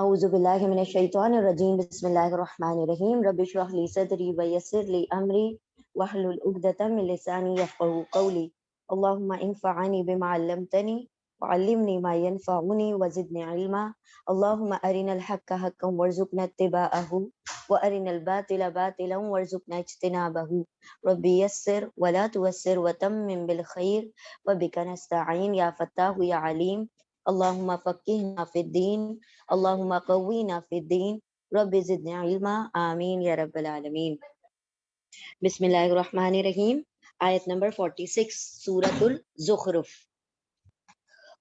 اعوذ باللہ من الشیطان الرجیم بسم اللہ الرحمن الرحیم رب اشرح لی صدری ویسر لی امری واحلل عقدۃ من لسانی یفقهوا قولی اللهم انفعنی بما علمتنی وعلمنی ما ينفعنی وزدنی علما اللهم ارنا الحق حقا وارزقنا اتباعه وارنا الباطل باطلا وارزقنا اجتنابه رب یسر ولا تعسر وتمم بالخیر وبک نستعین یا فتاح یا علیم اللهم فقهنا في الدين اللهم قوینا فی الدین رب زدنا علما آمین یا رب العالمین۔ بسم اللہ الرحمن الرحیم، آیت نمبر 46 سورۃ الزخرف۔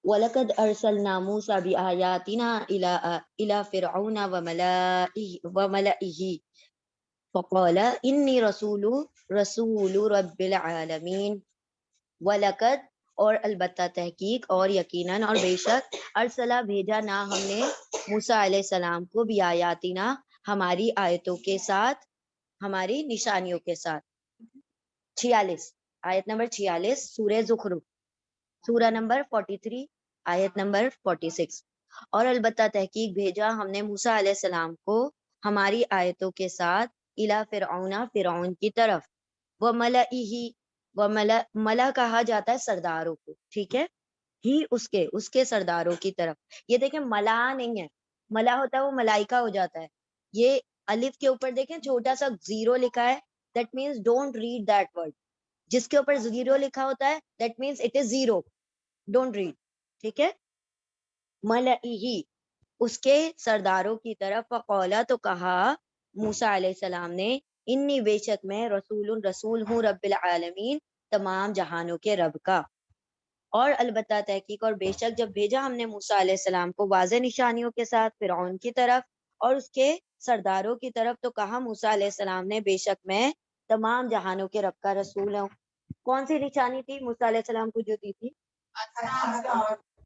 وَلَقَدْ أَرْسَلْنَا مُوسَىٰ بِآيَاتِنَا إِلَىٰ فِرْعَوْنَ وَمَلَئِهِ فَقَالَ إِنِّي رَسُولُ رَبِّ الْعَالَمِينَ۔ وَلَقَدْ اور البتہ تحقیق اور یقیناً اور بے شک ارسلہ بھیجا نہ ہم نے موسیٰ علیہ السلام کو بھی آیاتنا ہماری آیتوں کے ساتھ، ہماری نشانیوں کے ساتھ۔ 46 آیت نمبر 46 سورہ زخرف، سورہ نمبر 43 آیت نمبر 46۔ اور البتہ تحقیق بھیجا ہم نے موسیٰ علیہ السلام کو ہماری آیتوں کے ساتھ الی فرعون، فرعون کی طرف، وملئہ، ملا کہا جاتا ہے سرداروں کو، ٹھیک ہے، ہی اس کے سرداروں کی طرف۔ یہ دیکھیں ملا نہیں ہے، ملا ہوتا ہے وہ ملائکہ ہو جاتا ہے، یہ الف کے اوپر دیکھیں چھوٹا سا زیرو لکھا ہے، that means don't read that word. جس کے اوپر زیرو لکھا ہوتا ہے that means it is zero, don't read, ٹھیک ہے۔ ملئہ، اس کے سرداروں کی طرف، فقولا تو کہا موسیٰ علیہ السلام نے، انی بے شک میں رسول ہوں رب العالمین، تمام جہانوں کے رب کا۔ اور البتہ تحقیق اور بے شک جب بھیجا ہم نے موسیٰ علیہ السلام کو واضح نشانیوں کے ساتھ فرعون کی طرف اور اس کے سرداروں کی طرف، تو کہا موسیٰ علیہ السلام نے بے شک میں تمام جہانوں کے رب کا رسول ہوں۔ کون سی نشانی تھی موسیٰ علیہ السلام کو جو دی تھی؟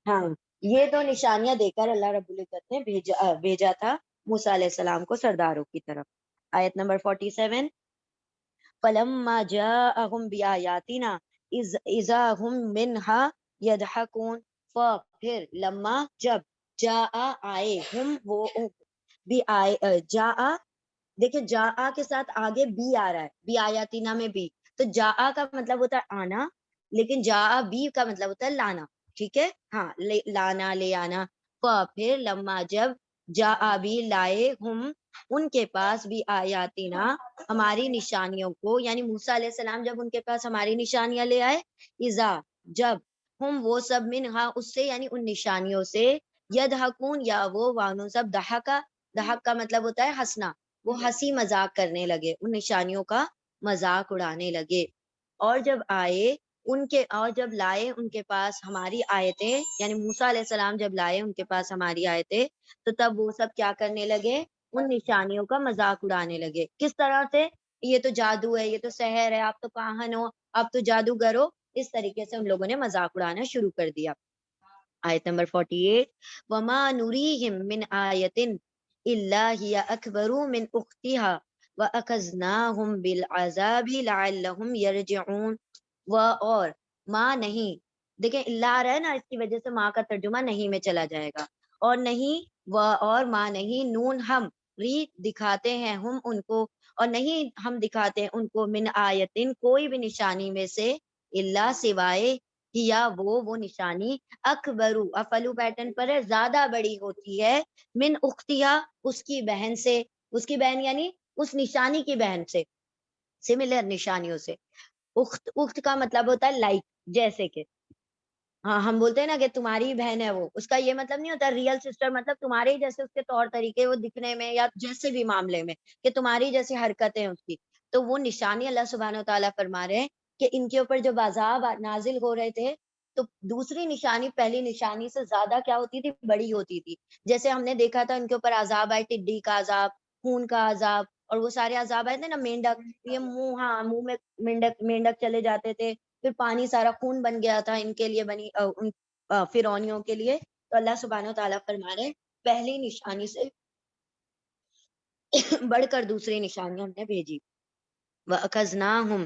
ہاں، یہ دو نشانیاں دے کر اللہ رب العزت نے بھیجا تھا موسیٰ علیہ السلام کو سرداروں کی طرف۔ آیت نمبر 47، فَلَمَّا جَاءَهُمْ بِآيَاتِنَا اِذَا هُمْ مِنْهَا يَضْحَكُونَ۔ پھر لما جب جاء آئے، ہم وہ بھی آئے، جاء، دیکھیں جاء کے ساتھ آگے بی آ رہا ہے، بی آیاتینا میں بی، تو جاء کا مطلب ہوتا ہے آنا، لیکن جاء بی کا مطلب ہوتا ہے لانا، ٹھیک ہے، ہاں لانا، لے آنا۔ پھر لما جب جاء بھی لائے، ہم ان کے پاس بھی آیاتینا ہماری نشانیوں کو، یعنی موسیٰ علیہ السلام جب ان کے پاس ہماری نشانیاں لے آئے، اذا جب، ہم وہ سب منہا اس سے، یعنی ان نشانیوں سے، یدحکون یا وہ وانو سب، دہکا، دہک کا مطلب ہوتا ہے ہنسنا، وہ ہنسی مذاق کرنے لگے، ان نشانیوں کا مذاق اڑانے لگے۔ اور جب آئے ان کے، اور جب لائے ان کے پاس ہماری آیتیں، یعنی موسیٰ علیہ السلام جب لائے ان کے پاس ہماری آیتیں، تو تب وہ سب کیا کرنے لگے، ان نشانیوں کا مذاق اڑانے لگے۔ کس طرح سے؟ یہ تو جادو ہے، یہ تو سحر ہے، آپ تو کاہن ہو، آپ تو جادوگر ہو، اس طریقے سے ان لوگوں نے مذاق اڑانا شروع کر دیا۔ آیت نمبر 48، وما نریہم من آیت الا ہی اکبر من اختہا واخذناہم بالعذاب لعلہم یرجعون۔ اور ماں نہیں، دیکھیں اللہ آ رہا ہے نا، اس کی وجہ سے ماں کا ترجمہ نہیں میں چلا جائے گا، اور نہیں اور ماں نہیں، نون ہم ری دکھاتے ہیں ہم ان کو، اور نہیں ہم دکھاتے ہیں ان کو، من آیتن کوئی بھی نشانی میں سے، اللہ سوائے، یا وہ نشانی، اکبرو افلو پیٹرن پر ہے، زیادہ بڑی ہوتی ہے، من اختیا اس کی بہن سے، اس کی بہن یعنی اس نشانی کی بہن سے، سملر نشانیوں سے۔ اخت کا مطلب ہوتا ہے لائک، جیسے کہ ہاں ہم بولتے ہیں نا کہ تمہاری بہن ہے وہ، اس کا یہ مطلب نہیں ہوتا ریئل سسٹر، مطلب تمہارے ہی جیسے اس کے طور طریقے، وہ دکھنے میں یا جیسے بھی معاملے میں، کہ تمہاری جیسی حرکتیں اس کی۔ تو وہ نشانی اللہ سبحانہ وتعالیٰ فرما رہے ہیں کہ ان کے اوپر جب عذاب نازل ہو رہے تھے تو دوسری نشانی پہلی نشانی سے زیادہ کیا ہوتی تھی، بڑی ہوتی تھی۔ جیسے ہم نے دیکھا تھا ان کے اوپر عذاب آئے، ٹڈی کا عذاب، خون کا عذاب، اور وہ سارے عذاب آئے تھے نا، مینڈک، یہ منہ، ہاں منہ میں مینڈک چلے جاتے تھے، پھر پانی سارا خون بن گیا تھا ان کے لیے، بنی ان فرعونیوں کے لیے۔ تو اللہ سبحانہ وتعالیٰ فرما رہے پہلی نشانی سے بڑھ کر دوسری نشانی ہم نے بھیجی۔ وَأَخَذْنَاهُمْ،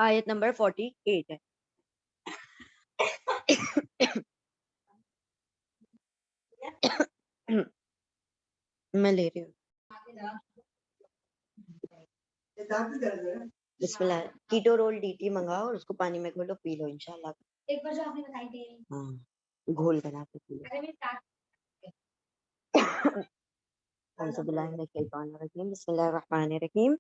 آیت نمبر 48 ہے۔ میں لے رہی ہوں. بسم اللہ. کیٹو رول ڈی ٹی منگاؤ اور اس کو پانی میں گھولو, پی لو انشاءاللہ. ایک بار جو آپ نے بتائی تھی, ہاں گھول بنا کے پی لو. اعوذ باللہ من الشیطان الرجیم. بسم اللہ الرحمن الرحیم.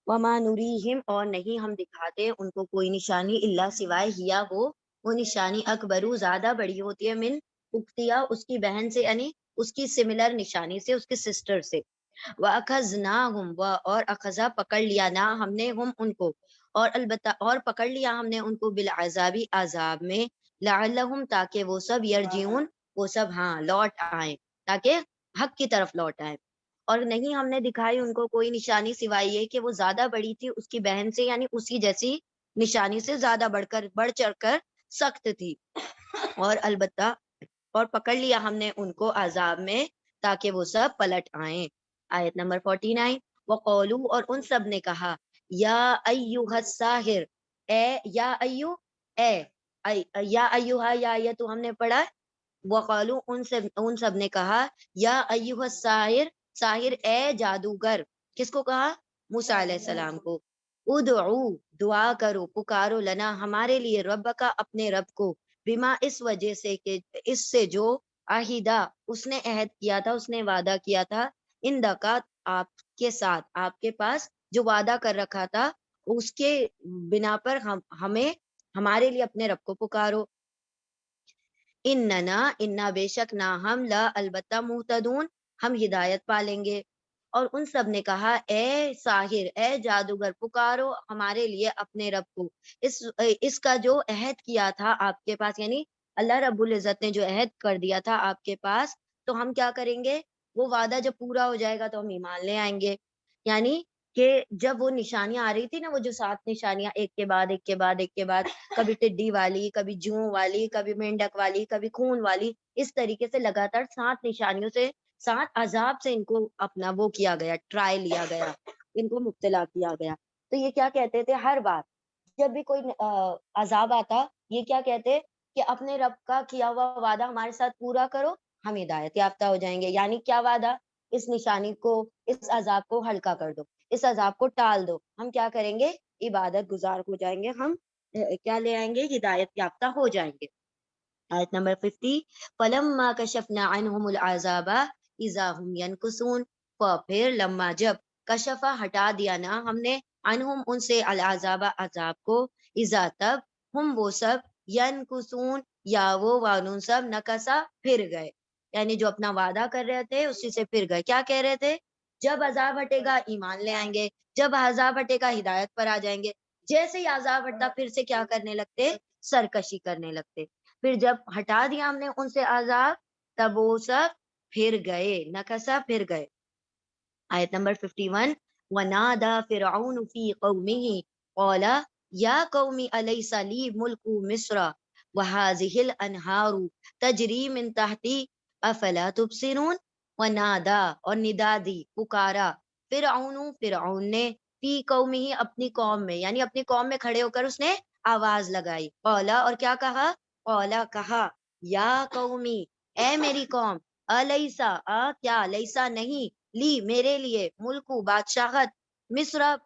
وما نریہم, اور نہیں ہم دکھاتے ان کو کوئی نشانی, اللہ سوائے ہیا وہ نشانی اکبرو زیادہ بڑی ہوتی ہے, من اختیا اس کی بہن سے, یعنی اس کی سملر نشانی سے, اس کے سسٹر سے. وَأَخَذْنَاهُمْ, اور اخذا پکڑ لیا, نہ ہم نے ہم ان کو, اور البتہ اور پکڑ لیا ہم نے ان کو, بالعذابی عذاب میں, لعلہم تاکہ وہ سب یرجعون وہ سب ہاں لوٹ آئیں, تاکہ حق کی طرف لوٹ آئیں. اور نہیں ہم نے دکھائی ان کو کوئی نشانی سوائے یہ کہ وہ زیادہ بڑی تھی اس کی بہن سے, یعنی اسی جیسی نشانی سے زیادہ بڑھ چڑھ کر سخت تھی. اور البتہ اور پکڑ لیا ہم نے ان کو عذاب میں تاکہ وہ سب پلٹ آئیں. آیت نمبر 49. وقولو, اور ان سب نے کہا, یا ایوہ الساحر, اے یا ایو اے یا ایوہا, یا تو ہم نے پڑھا. وقالو ان سب نے کہا, یا ایوہ الساحر, ساحر اے جادوگر. کس کو کہا؟ موسیٰ علیہ السلام کو. ادعو دعا کرو, پکارو, لنا ہمارے لیے, رب کا اپنے رب کو, بما اس وجہ سے کہ اس سے جو عہدہ اس نے عہد کیا تھا, اس نے وعدہ کیا تھا, ان دکات آپ کے ساتھ, آپ کے پاس جو وعدہ کر رکھا تھا اس کے بنا پر ہمیں ہمارے لیے اپنے رب کو پکارو. اننا بے شک نہ ہم, لا البتہ, مہتدون ہم ہدایت پالیں گے. اور ان سب نے کہا, اے ساحر, اے جادوگر, پکارو ہمارے لیے اپنے رب کو, اس کا جو عہد کیا تھا آپ کے پاس, یعنی اللہ رب العزت نے جو عہد کر دیا تھا آپ کے پاس, تو ہم کیا کریں گے, وہ وعدہ جب پورا ہو جائے گا تو ہم ایمان لے آئیں گے. یعنی کہ جب وہ نشانیاں آ رہی تھی نا, وہ جو 7 نشانیاں ایک کے بعد ایک کے بعد ایک کے بعد, کبھی ٹڈی والی, کبھی جوں والی, کبھی مینڈک والی, کبھی خون والی, اس طریقے سے لگاتار 7 نشانیوں سے, 7 عذاب سے ان کو اپنا وہ کیا گیا, ٹرائی لیا گیا, ان کو مبتلا کیا گیا. تو یہ کیا کہتے تھے, ہر بار جب بھی کوئی عذاب آتا, یہ کیا کہتے کہ اپنے رب کا کیا ہوا وعدہ ہمارے ساتھ پورا کرو, ہم ہدایت یافتہ ہو جائیں گے. یعنی کیا وعدہ, اس نشانی کو, اس عذاب کو ہلکا کر دو, اس عذاب کو ٹال دو, ہم کیا کریں گے, عبادت گزار ہو جائیں گے, ہم کیا لے آئیں گے, ہدایت یافتہ ہو جائیں گے. آیت نمبر 50. فَلَمَّا كَشَفْنَا عَنْهُمُ الْعَذَابَ إِذَا هُمْ يَنْكُثُونَ, پھر لما جب, کشفا ہٹا دیا نا ہم نے, عنہم ان سے, العذاب عذاب کو, اذا تب, ہم وہ سب, ینکثون یا وہ وانون سب, نکسا پھر گئے, یعنی جو اپنا وعدہ کر رہے تھے اسی سے پھر گئے. کیا کہہ رہے تھے, جب عذاب ہٹے گا ایمان لے آئیں گے, جب عذاب ہٹے گا ہدایت پر آ جائیں گے. جیسے ہی عذاب ہٹتا پھر سے کیا کرنے لگتے, سرکشی کرنے لگتے. پھر جب ہٹا دیا ہم نے ان سے عذاب, تب وہ سب پھر گئے, نکسا پھر گئے. آیت نمبر 51. وَنَادَى فِرْعَوْنُ فِي قَوْمِهِ قَالَ يَا قَوْمِ أَلَيْسَ لِي مُلْكُ مِصْرَ وَهَٰذِهِ الْأَنْهَارُ تَجْرِي مِن تَحْتِي أَفَلَا تُبْصِرُونَ. وَنَادَى, اور ندا دی, پکارا, فرعون نے, فی قومہ اپنی قوم میں, یعنی اپنی قوم میں کھڑے ہو کر اس نے آواز لگائی. قولا, اور کیا کہا, قولا کہا, یا قومی, اے میری قوم, الیسا کیا, لیسا نہیں, لی میرے لیے, ملکو بادشاہت,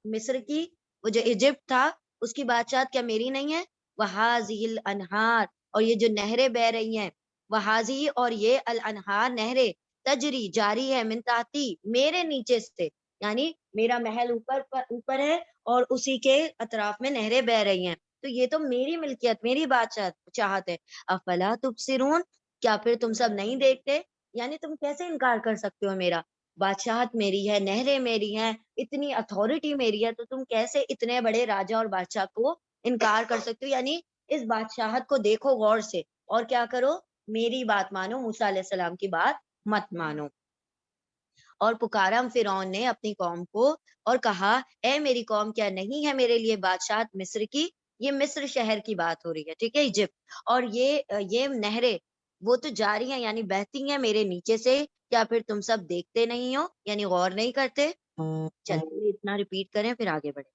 مصر کی, وہ جو ایجپٹ تھا اس کی بادشاہت کیا میری نہیں ہے. وہازی الانہار, اور یہ جو نہریں بہ رہی ہیں, وہازی, اور یہ, الانہار نہریں, تجری جاری ہے, من تحتی میرے نیچے سے, یعنی میرا محل اوپر ہے اور اسی کے اطراف میں نہریں بہ رہی ہیں, تو یہ تو میری ملکیت, میری بادشاہت چاہت ہے. افلا تبصرون, کیا پھر تم سب نہیں دیکھتے, یعنی تم کیسے انکار کر سکتے ہو, میرا بادشاہت میری ہے, نہریں میری ہیں, اتنی اتھارٹی میری ہے, تو تم کیسے اتنے بڑے راجا اور بادشاہ کو انکار کر سکتے ہو. یعنی اس بادشاہت کو دیکھو غور سے, اور کیا کرو, میری بات مانو, موسیٰ علیہ السلام کی بات مت مانو. اور پکارا فرعون نے اپنی قوم کو اور کہا, اے میری قوم, کیا نہیں ہے میرے لیے بادشاہت مصر کی. یہ مصر شہر کی بات ہو رہی ہے, ٹھیک ہے, ایجپٹ. اور یہ نہریں وہ تو جاری ہیں, یعنی بہتی ہیں میرے نیچے سے, کیا پھر تم سب دیکھتے نہیں ہو, یعنی غور نہیں کرتے. چلیے اتنا ریپیٹ کریں پھر آگے بڑھیں.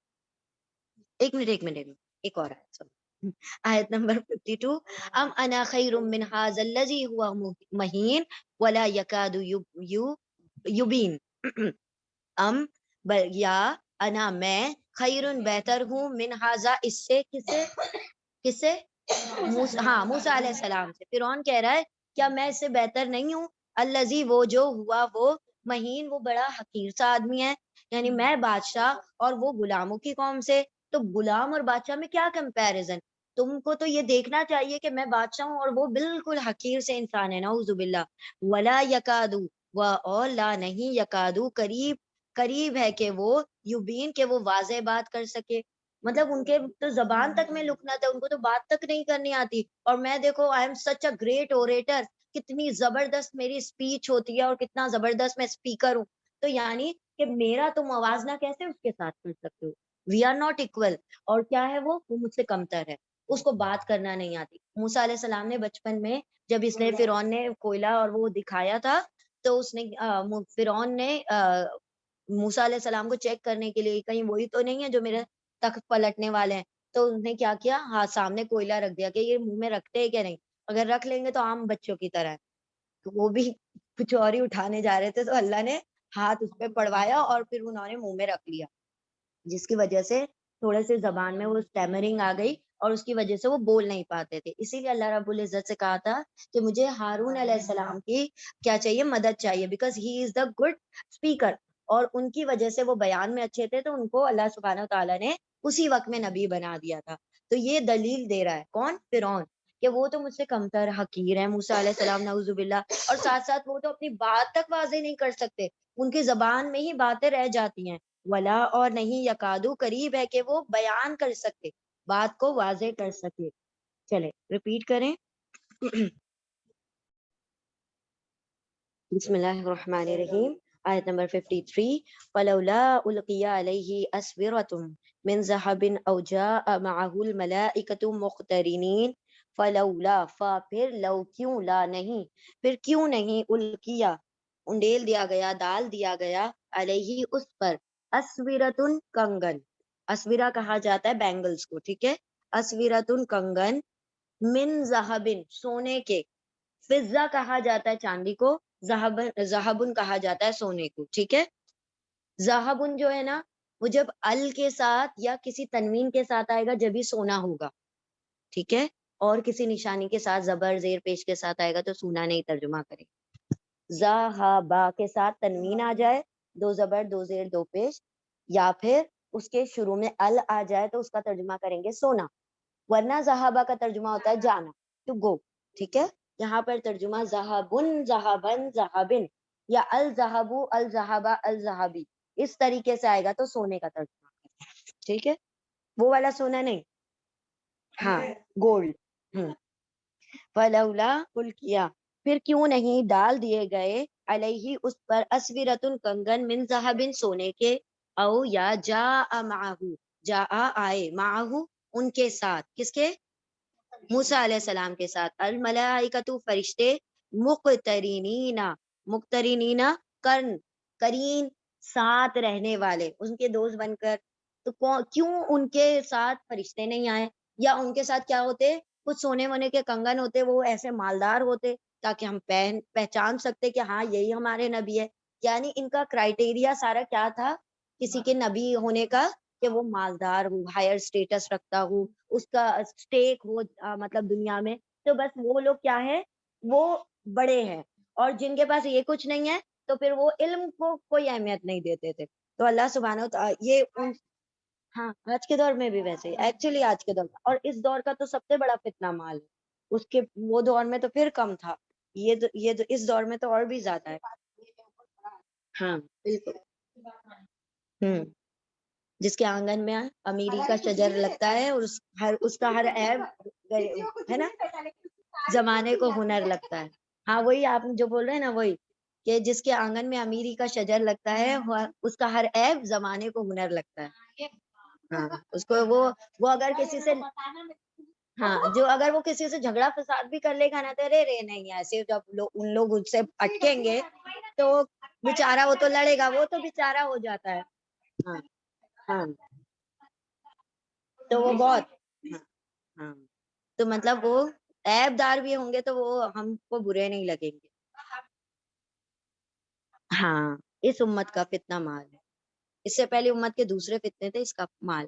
ایک منٹ, ایک اور آیت نمبر 52. ام انا خیر من هذا الذي هو مہین ولا يكاد یبین. ام یا انا میں خیرن بہتر ہوں من ہاذا اس سے کسے ہاں موسیٰ علیہ السلام سے. فرعون کہہ رہا ہے کیا میں اس سے بہتر نہیں ہوں؟ الذی وہ جو ہوا وہ مہین وہ بڑا حقیر سا آدمی ہے. یعنی میں بادشاہ اور وہ غلاموں کی قوم سے. تو غلام اور بادشاہ میں کیا کمپیریزن؟ تم کو تو یہ دیکھنا چاہیے کہ میں بادشاہ ہوں اور وہ بالکل حقیر سے انسان ہے. نعوذ باللہ. ولا یکادو و اور لا نہیں یکادو قریب ہے کہ وہ یبین کہ وہ واضح بات کر سکے. مطلب ان کے تو زبان تک میں لکنا تھا, ان کو تو بات تک نہیں کرنی آتی. اور میں دیکھو I am such a great orator, کتنی زبردست میری اسپیچ ہوتی ہے اور کتنا زبردست میں اسپیکر ہوں. تو یعنی کہ میرا تم موازنہ کیسے اس کے ساتھ کر سکتے ہو؟ We are not equal. اور کیا ہے وہ مجھ سے کمتر ہے, اس کو بات کرنا نہیں آتی. موسیٰ علیہ السلام نے بچپن میں جب اس نے فرعون نے کوئلہ اور وہ دکھایا تھا تو اس نے فرعون نے موسیٰ علیہ السلام کو چیک کرنے کے لیے کہیں وہی تو نہیں ہے جو میرے تخت پلٹنے والے ہیں. تو اس نے کیا کیا, ہاتھ سامنے کوئلہ رکھ دیا کہ یہ منہ میں رکھتے ہیں کہ نہیں, اگر رکھ لیں گے تو عام بچوں کی طرح ہے. تو وہ بھی کچھ اور ہی اٹھانے جا رہے تھے تو اللہ نے ہاتھ اس پہ پڑوایا اور پھر انہوں نے منہ میں رکھ لیا, جس کی وجہ سے تھوڑے سے زبان میں وہ اسٹیمرنگ آ گئی اور اس کی وجہ سے وہ بول نہیں پاتے تھے. اسی لیے اللہ رب العزت سے کہا تھا کہ مجھے ہارون علیہ السلام کی کیا چاہیے, مدد چاہیے, because he is the good speaker. اور ان کی وجہ سے وہ بیان میں اچھے تھے تو ان کو اللہ سبحانہ تعالیٰ نے اسی وقت میں نبی بنا دیا تھا. تو یہ دلیل دے رہا ہے کون؟ فرعون, کہ وہ تو مجھ سے کمتر حقیر ہے موسیٰ علیہ السلام نعوذ باللہ. اور ساتھ ساتھ وہ تو اپنی بات تک واضح نہیں کر سکتے, ان کی زبان میں ہی باتیں رہ جاتی ہیں. ولا اور نہیں یکادو قریب ہے کہ وہ بیان کر سکتے, بات کو واضح کر سکے. چلے ریپیٹ کریں. بسم اللہ الرحمن الرحیم. آیت نمبر 53. فلولا القی علیہ اسورۃ من ذہب او جاء معه الملائکۃ مقترنین. فلولا پھر لو کیوں, لا نہیں پھر کیوں نہیں, القیا انڈیل دیا گیا, ڈال دیا گیا, علیہ اس پر, اسورۃ کنگن. اسورہ کہا جاتا ہے بینگلز کو, ٹھیک ہے. اسورۃ کنگن, من ذہب سونے کے, فضہ کہا جاتا ہے چاندی کو, ذہبن کہا جاتا ہے سونے کو, ٹھیک ہے. ذہبن جو ہے نا وہ جب ال کے ساتھ یا کسی تنوین کے ساتھ آئے گا جب ہی سونا ہوگا, ٹھیک ہے. اور کسی نشانی کے ساتھ زبر زیر پیش کے ساتھ آئے گا تو سونا نہیں ترجمہ کرے. ذہبا کے ساتھ تنوین آ جائے, دو زبر دو زیر دو پیش, یا پھر اس کے شروع میں ال آ جائے تو اس کا ترجمہ کریں گے سونا. ورنہ ذہبا کا ترجمہ ہوتا ہے جانا, ٹو گو, ٹھیک ہے. یہاں پر ترجمہ ذہبن ذہبن ذہبن یا الذہبو الذہبا الذہبی اس طریقے سے آئے گا تو سونے کا ترجمہ کریں, ٹھیک ہے. وہ والا سونا نہیں, ہاں گولڈ. فلولا القیا پھر کیوں نہیں ڈال دیے گئے, علیہ اس پر, اسورۃ کنگن, من ذہب سونے کے, او یا جاء معہ جاء آئے, معہ ان کے ساتھ, کس کے؟ موسیٰ علیہ السلام کے ساتھ, الملائکۃ فرشتے, مقترنین مقترنین کرین ساتھ رہنے والے, ان کے دوست بن کر. تو کیوں ان کے ساتھ فرشتے نہیں آئے, یا ان کے ساتھ کیا ہوتے, کچھ سونے وونے کے کنگن ہوتے, وہ ایسے مالدار ہوتے تاکہ ہم پہچان سکتے کہ ہاں یہی ہمارے نبی ہے. یعنی ان کا کرائٹیریا سارا کیا تھا کسی کے نبی ہونے کا, کہ وہ مالدار ہو, ہائر سٹیٹس رکھتا ہو, اس کا اسٹیک ہو مطلب دنیا میں. تو بس وہ لوگ کیا ہے, وہ بڑے ہیں, اور جن کے پاس یہ کچھ نہیں ہے تو پھر وہ علم کو کوئی اہمیت نہیں دیتے تھے. تو اللہ سبحانہ یہ ہاں آج کے دور میں بھی ویسے ہی, ایکچولی آج کے دور میں, اور اس دور کا تو سب سے بڑا فتنہ مال ہے. اس کے وہ دور میں تو پھر کم تھا, یہ اس دور میں تو اور بھی زیادہ ہے. ہاں بالکل. جس کے آنگن میں امیری کا شجر لگتا ہے اور اس کا ہر عیب ہے نا, زمانے کو ہنر لگتا ہے. ہاں وہی آپ جو بول رہے ہیں نا, وہی کہ جس کے آنگن میں امیری کا شجر لگتا ہے اس کا ہر عیب زمانے کو ہنر لگتا ہے. ہاں اس کو وہ اگر کسی سے, ہاں جو اگر وہ کسی سے جھگڑا فساد بھی کر لے گا نا, تو رے نہیں ایسے, جب ان لوگ ان سے اٹکیں گے تو بیچارہ وہ تو لڑے گا, وہ تو بیچارہ ہو جاتا ہے. ہاں ہاں تو وہ بہت, ہاں تو مطلب وہ عیب دار بھی ہوں گے تو وہ ہم کو برے نہیں لگیں گے. ہاں اس امت کا فتنہ مال ہے، اس سے پہلی امت کے دوسرے فتنے تھے، اس کا مال۔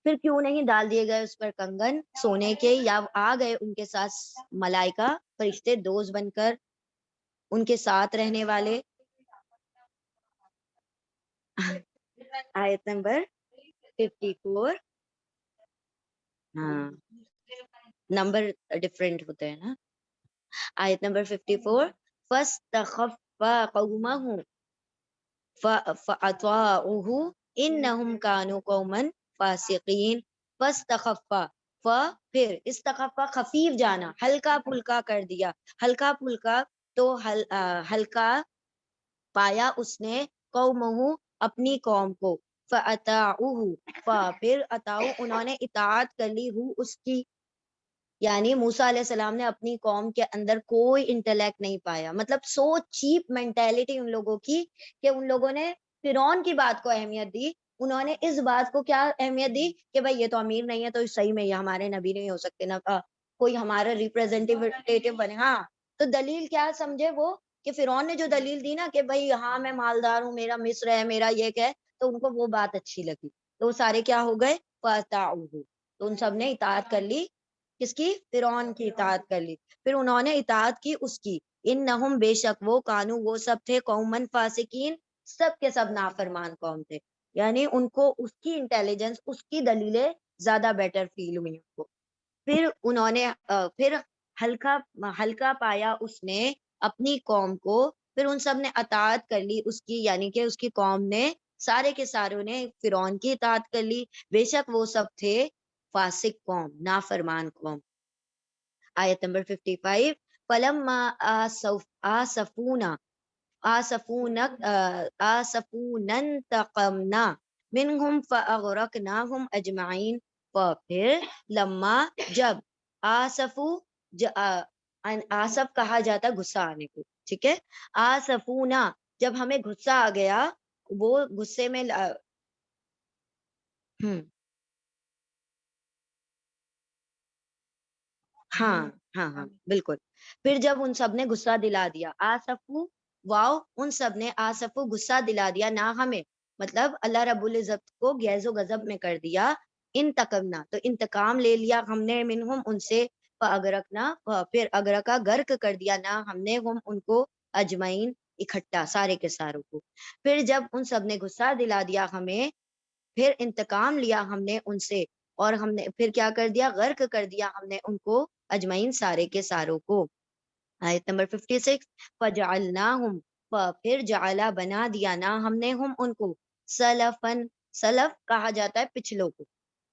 پھر کیوں نہیں ڈال دیے گئے اس پر کنگن سونے کے، یا آ گئے ان کے ساتھ ملائکہ فرشتے دوست بن کر ان کے ساتھ رہنے والے۔ آیت نمبر 54، ہاں نمبر ڈفرینٹ ہوتے ہیں نا۔ آیت نمبر 54، فَاسْتَخَفَّ قَوْمَهُ فَأَطَاعُوهُ إِنَّهُمْ كَانُوا قَوْمًا فَاسِقِينَ۔ فَاسْتَخَفَّ، پھر استخفا خفیف جانا، ہلکا پھلکا کر دیا، ہلکا پھلکا، تو ہلکا پایا اس نے قومہ اپنی قوم کو، فَأَطَاعُوهُ، پھر اطاعو انہوں نے اطاعت کر لی ہو اس کی، یعنی موسیٰ علیہ السلام نے اپنی قوم کے اندر کوئی انٹلیکٹ نہیں پایا، مطلب سو چیپ مینٹیلٹی ان لوگوں کی کہ ان لوگوں نے فرعون کی بات کو اہمیت دی، انہوں نے اس بات کو کیا اہمیت دی کہ بھائی یہ تو امیر نہیں ہے تو صحیح میں یہ ہمارے نبی نہیں ہو سکتے، نہ کوئی ہمارا ریپرزینٹیو بنے۔ ہاں تو دلیل کیا سمجھے وہ، کہ فرعون نے جو دلیل دی نا کہ بھائی ہاں میں مالدار ہوں، میرا مصر ہے، میرا یہ کہ، تو ان کو وہ بات اچھی لگی، تو وہ سارے کیا ہو گئے، فَأَطَاعُوهُ، تو ان سب نے اطاعت کر لی، کس کی، فرعون کی اطاعت کر لی، پھر انہوں نے اطاعت کی اس کی، انہم بے شک وہ، کانو وہ سب تھے، قومن فاسقین، سب کے سب نافرمان قوم تھے، یعنی ان کو اس کی انٹیلیجنس، اس کی دلیلیں زیادہ بیٹر فیل ہوئی ان کو۔ پھر انہوں نے پھر ہلکا ہلکا پایا اس نے اپنی قوم کو، پھر ان سب نے اطاعت کر لی اس کی، یعنی کہ اس کی قوم نے، سارے کے ساروں نے فرعون کی اطاعت کر لی، بے شک وہ سب تھے فاسق قوم، نافرمان قوم۔ آیت نمبر 55، فَلَمَّا آسَفُونَا آسفونا انتقمنا منہم فاغرقناہم اجمعین، پھر لما جب، آسفو، آسف کہا جاتا غصہ آنے کو، ٹھیک ہے، آسفونا جب ہمیں غصہ آ گیا، وہ غصے میں ہاں ہاں ہاں بالکل، پھر جب ان سب نے غصہ دلا دیا، آسفو، واؤ، ان سب نے، آسفو غصہ دلا دیا، نہ ہمیں، مطلب اللہ رب العزت کو غیظ و غضب میں کر دیا، انتقمنا تو انتقام لے لیا ہم نے، منہم ان سے، فاغرقنا پھر اغرقا غرق کر دیا، نہ ہم نے، ہم ان کو، اجمعین اکٹھا، سارے کے ساروں کو، پھر جب ان سب نے غصہ دلا دیا ہمیں، پھر انتقام لیا ہم نے ان سے، اور ہم نے پھر کیا کر دیا، غرق کر دیا ہم نے ان کو، اجمعین سارے کے ساروں کو۔ آیت نمبر 56، فَجَعَلْنَاهُمْ، پھر جعلا بنا دیا، نہ ہم نے، ہم ان کو، سلفن، سلف کہا جاتا ہے پچھلوں کو،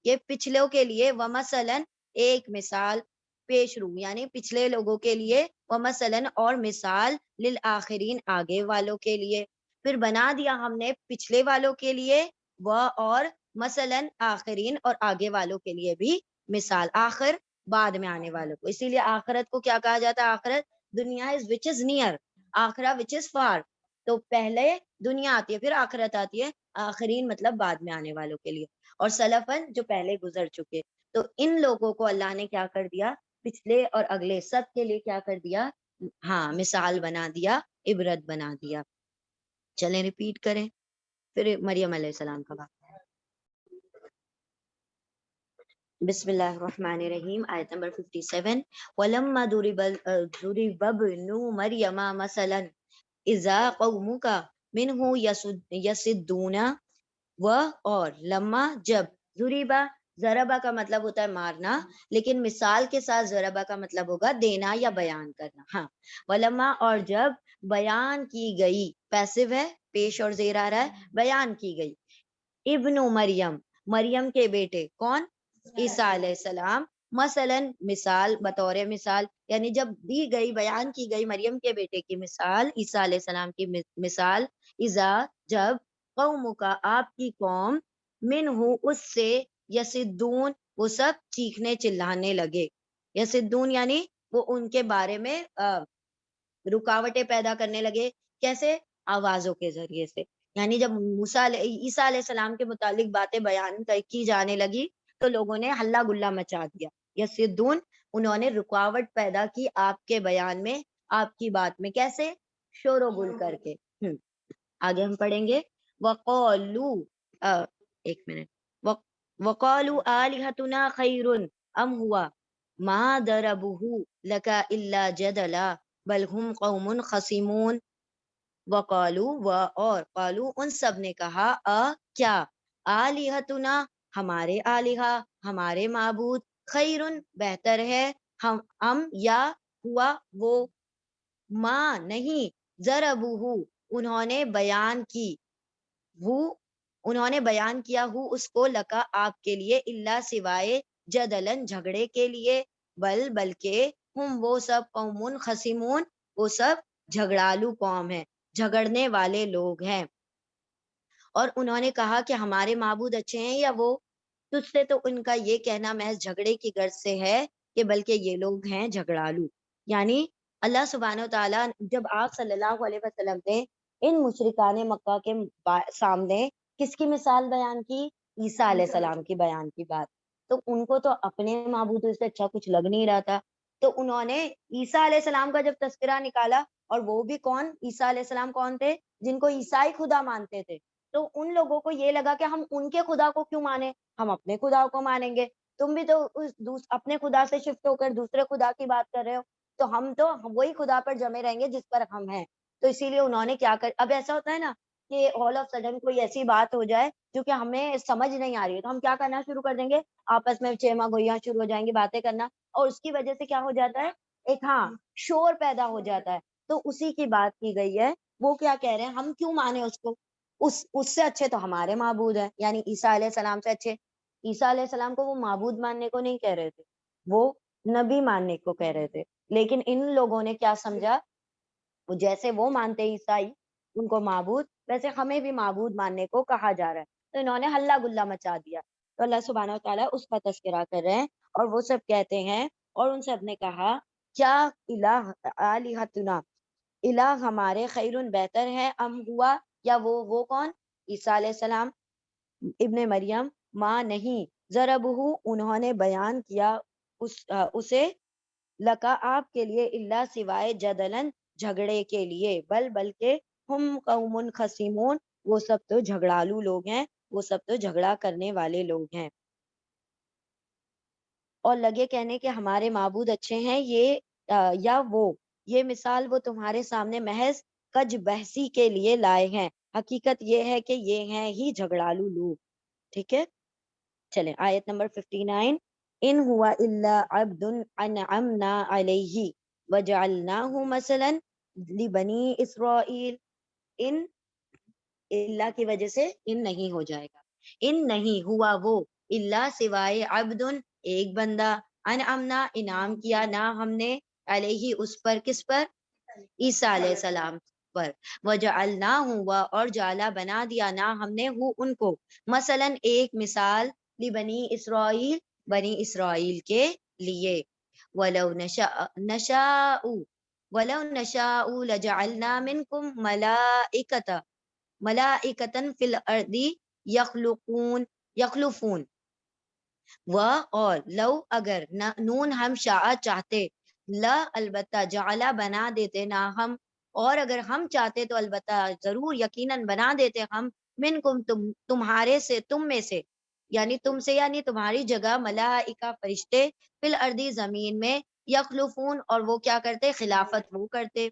یہ پچھلوں کے لیے، ومثلاً ایک مثال، پیش رو، یعنی پچھلے لوگوں کے لیے، ومثلاً اور مثال، للآخرین آگے والوں کے لیے، پھر بنا دیا ہم نے پچھلے والوں کے لیے، وہ اور مثلاً آخرین اور آگے والوں کے لیے بھی مثال، آخر بعد میں آنے والوں کو، اسی لیے آخرت کو کیا کہا جاتا ہے، آخرت، دنیا از وچ is near, آخرہ which is for, تو پہلے دنیا آتی ہے پھر آخرت آتی ہے، آخرین مطلب بعد میں آنے والوں کے لیے، اور سلفن جو پہلے گزر چکے، تو ان لوگوں کو اللہ نے کیا کر دیا، پچھلے اور اگلے سب کے لیے کیا کر دیا، ہاں مثال بنا دیا، عبرت بنا دیا۔ چلیں ریپیٹ کریں، پھر مریم علیہ السلام کا واقعہ۔ بسم اللہ الرحمن الرحیم، آیت نمبر 57، وَلَمَّا ضُرِبَ ابْنُ مَرْيَمَ مَثَلًا إِذَا قَوْمُكَ مِنْهُ يَصِدُّونَ، اور لما جب، ضُرِبَ، ضربہ کا مطلب ہوتا ہے مارنا، لیکن مثال کے ساتھ ضربہ کا مطلب ہوگا دینا یا بیان کرنا، ہاں، وَلَمَّا اور جب، بیان کی گئی، پیسو ہے، پیش اور زیر آ رہا ہے، بیان کی گئی، ابن مریم، مریم کے بیٹے، کون، عیسیٰ علیہ السلام، مثلاً مثال، بطور مثال، یعنی جب دی گئی، بیان کی گئی مریم کے بیٹے کی مثال، عیسیٰ علیہ السلام کی مثال، اذا جب، قوم کا آپ کی قوم، منہ اس سے، یصدون وہ سب چیخنے چلانے لگے، یصدون یعنی وہ ان کے بارے میں رکاوٹیں پیدا کرنے لگے، کیسے، آوازوں کے ذریعے سے، یعنی جب عیسیٰ علیہ السلام کے متعلق باتیں بیان کی جانے لگی تو لوگوں نے ہلا گلا مچا دیا، یصدون انہوں نے رکاوٹ پیدا کی آپ کے بیان میں، آپ کی بات میں، کیسے، شور و گل کر کے۔ آگے ہم پڑھیں گے وقالو ایک منٹ وقالو آلہتنا خیر ام ہوا ما ضربوہ لک الا جدلا بل ہم قوم خصمون وقالو اور قالو ان سب نے کہا کیا آلہتنا ہمارے آلہہ ہمارے معبود خیرن بہتر ہے ہم یا ہوا وہ ماں نہیں ضربوہ انہوں نے بیان کی انہوں نے بیان کیا اس کو لکا آپ کے لیے اللہ سوائے جدلن جھگڑے کے لیے بلکہ ہم وہ سب قوم خصمون وہ سب جھگڑالو قوم ہے جھگڑنے والے لوگ ہیں اور انہوں نے کہا کہ ہمارے معبود اچھے ہیں یا وہ تجھ سے تو ان کا یہ کہنا محض جھگڑے کی غرض سے ہے کہ بلکہ یہ لوگ ہیں جھگڑالو یعنی اللہ سبحانہ و تعالیٰ جب آپ صلی اللہ علیہ وسلم نے ان مشرکان مکہ کے سامنے کس کی مثال بیان کی عیسیٰ علیہ السلام کی بیان کی بات تو ان کو تو اپنے معبود سے اچھا کچھ لگ نہیں رہا تھا تو انہوں نے عیسیٰ علیہ السلام کا جب تذکرہ نکالا اور وہ بھی کون عیسیٰ علیہ السلام کون تھے جن کو عیسائی خدا مانتے تھے تو ان لوگوں کو یہ لگا کہ ہم ان کے خدا کو کیوں مانیں ہم اپنے خدا کو مانیں گے تم بھی تو اپنے خدا سے شفٹ ہو کر دوسرے خدا کی بات کر رہے ہو تو ہم تو وہی خدا پر جمے رہیں گے جس پر ہم ہیں تو اسی لیے انہوں نے کیا کر اب ایسا ہوتا ہے نا کہ آل آف سڈن کوئی ایسی بات ہو جائے جو کہ ہمیں سمجھ نہیں آ رہی ہے تو ہم کیا کرنا شروع کر دیں گے آپس میں چیما گوئیاں شروع ہو جائیں گی باتیں کرنا اور اس کی وجہ سے کیا ہو جاتا ہے ایک شور پیدا ہو جاتا ہے تو اسی کی بات کی گئی ہے وہ کیا کہہ رہے ہیں ہم کیوں مانے اس کو اس سے اچھے تو ہمارے معبود ہیں یعنی عیسیٰ علیہ السلام سے اچھے عیسیٰ علیہ السلام کو وہ معبود ماننے کو نہیں کہہ رہے تھے وہ نبی ماننے کو کہہ رہے تھے لیکن ان لوگوں نے کیا سمجھا جیسے وہ مانتے عیسائی ان کو معبود ویسے ہمیں بھی معبود ماننے کو کہا جا رہا ہے تو انہوں نے ہلہ گلا مچا دیا تو اللہ سبحانہ و تعالیٰ اس کا تذکرہ کر رہے ہیں اور وہ سب کہتے ہیں اور ان سب نے کہا کیا الہ آلہتنا الہ ہمارے خیرن بہتر ہے ام ہوا یا وہ کون عیسیٰ علیہ السلام ابن مریم ماں نہیں ضربہ انہوں نے بیان کیا اسے لکا آپ کے لیے اللہ سوائے جدلن جھگڑے کے لیے بلکہ ہم قوم خصیمون وہ سب تو جھگڑالو لوگ ہیں وہ سب تو جھگڑا کرنے والے لوگ ہیں اور لگے کہنے کہ ہمارے معبود اچھے ہیں یا وہ یہ مثال وہ تمہارے سامنے محض کج بحثی کے لیے لائے ہیں حقیقت یہ ہے کہ یہ ہیں ہی جھگڑالو لوگ ٹھیک ہے چلیں آیت نمبر 59 ان ہوا الا عبد انعمنا علیہ وجعلناہ مثلا لبنی اسرائیل ان اللہ کی وجہ سے ان نہیں ہو جائے گا ان نہیں ہوا وہ اللہ سوائے عبد ایک بندہ انعمنا انعام کیا نہ ہم نے علیہ اس پر کس پر عیسیٰ علیہ السلام پر وجعلناہ ہوا اور جالا بنا دیا نہ ہم نے ان کو مثلاً ایک مثال لبنی اسرائیل بنی اسرائیل کے لیے ولو نشاء لجعلنا منکم ملائکۃ فی الارض یخلفون اور لو اگر نون ہم شاء چاہتے لا البتہ جعلا بنا دیتے نہ ہم اور اگر ہم چاہتے تو البتہ ضرور یقیناً بنا دیتے ہم منکم تمہارے سے تم میں سے یعنی تم سے یعنی تمہاری جگہ ملائکہ فرشتے فی الارض زمین میں یخلفون اور وہ کیا کرتے خلافت وہ کرتے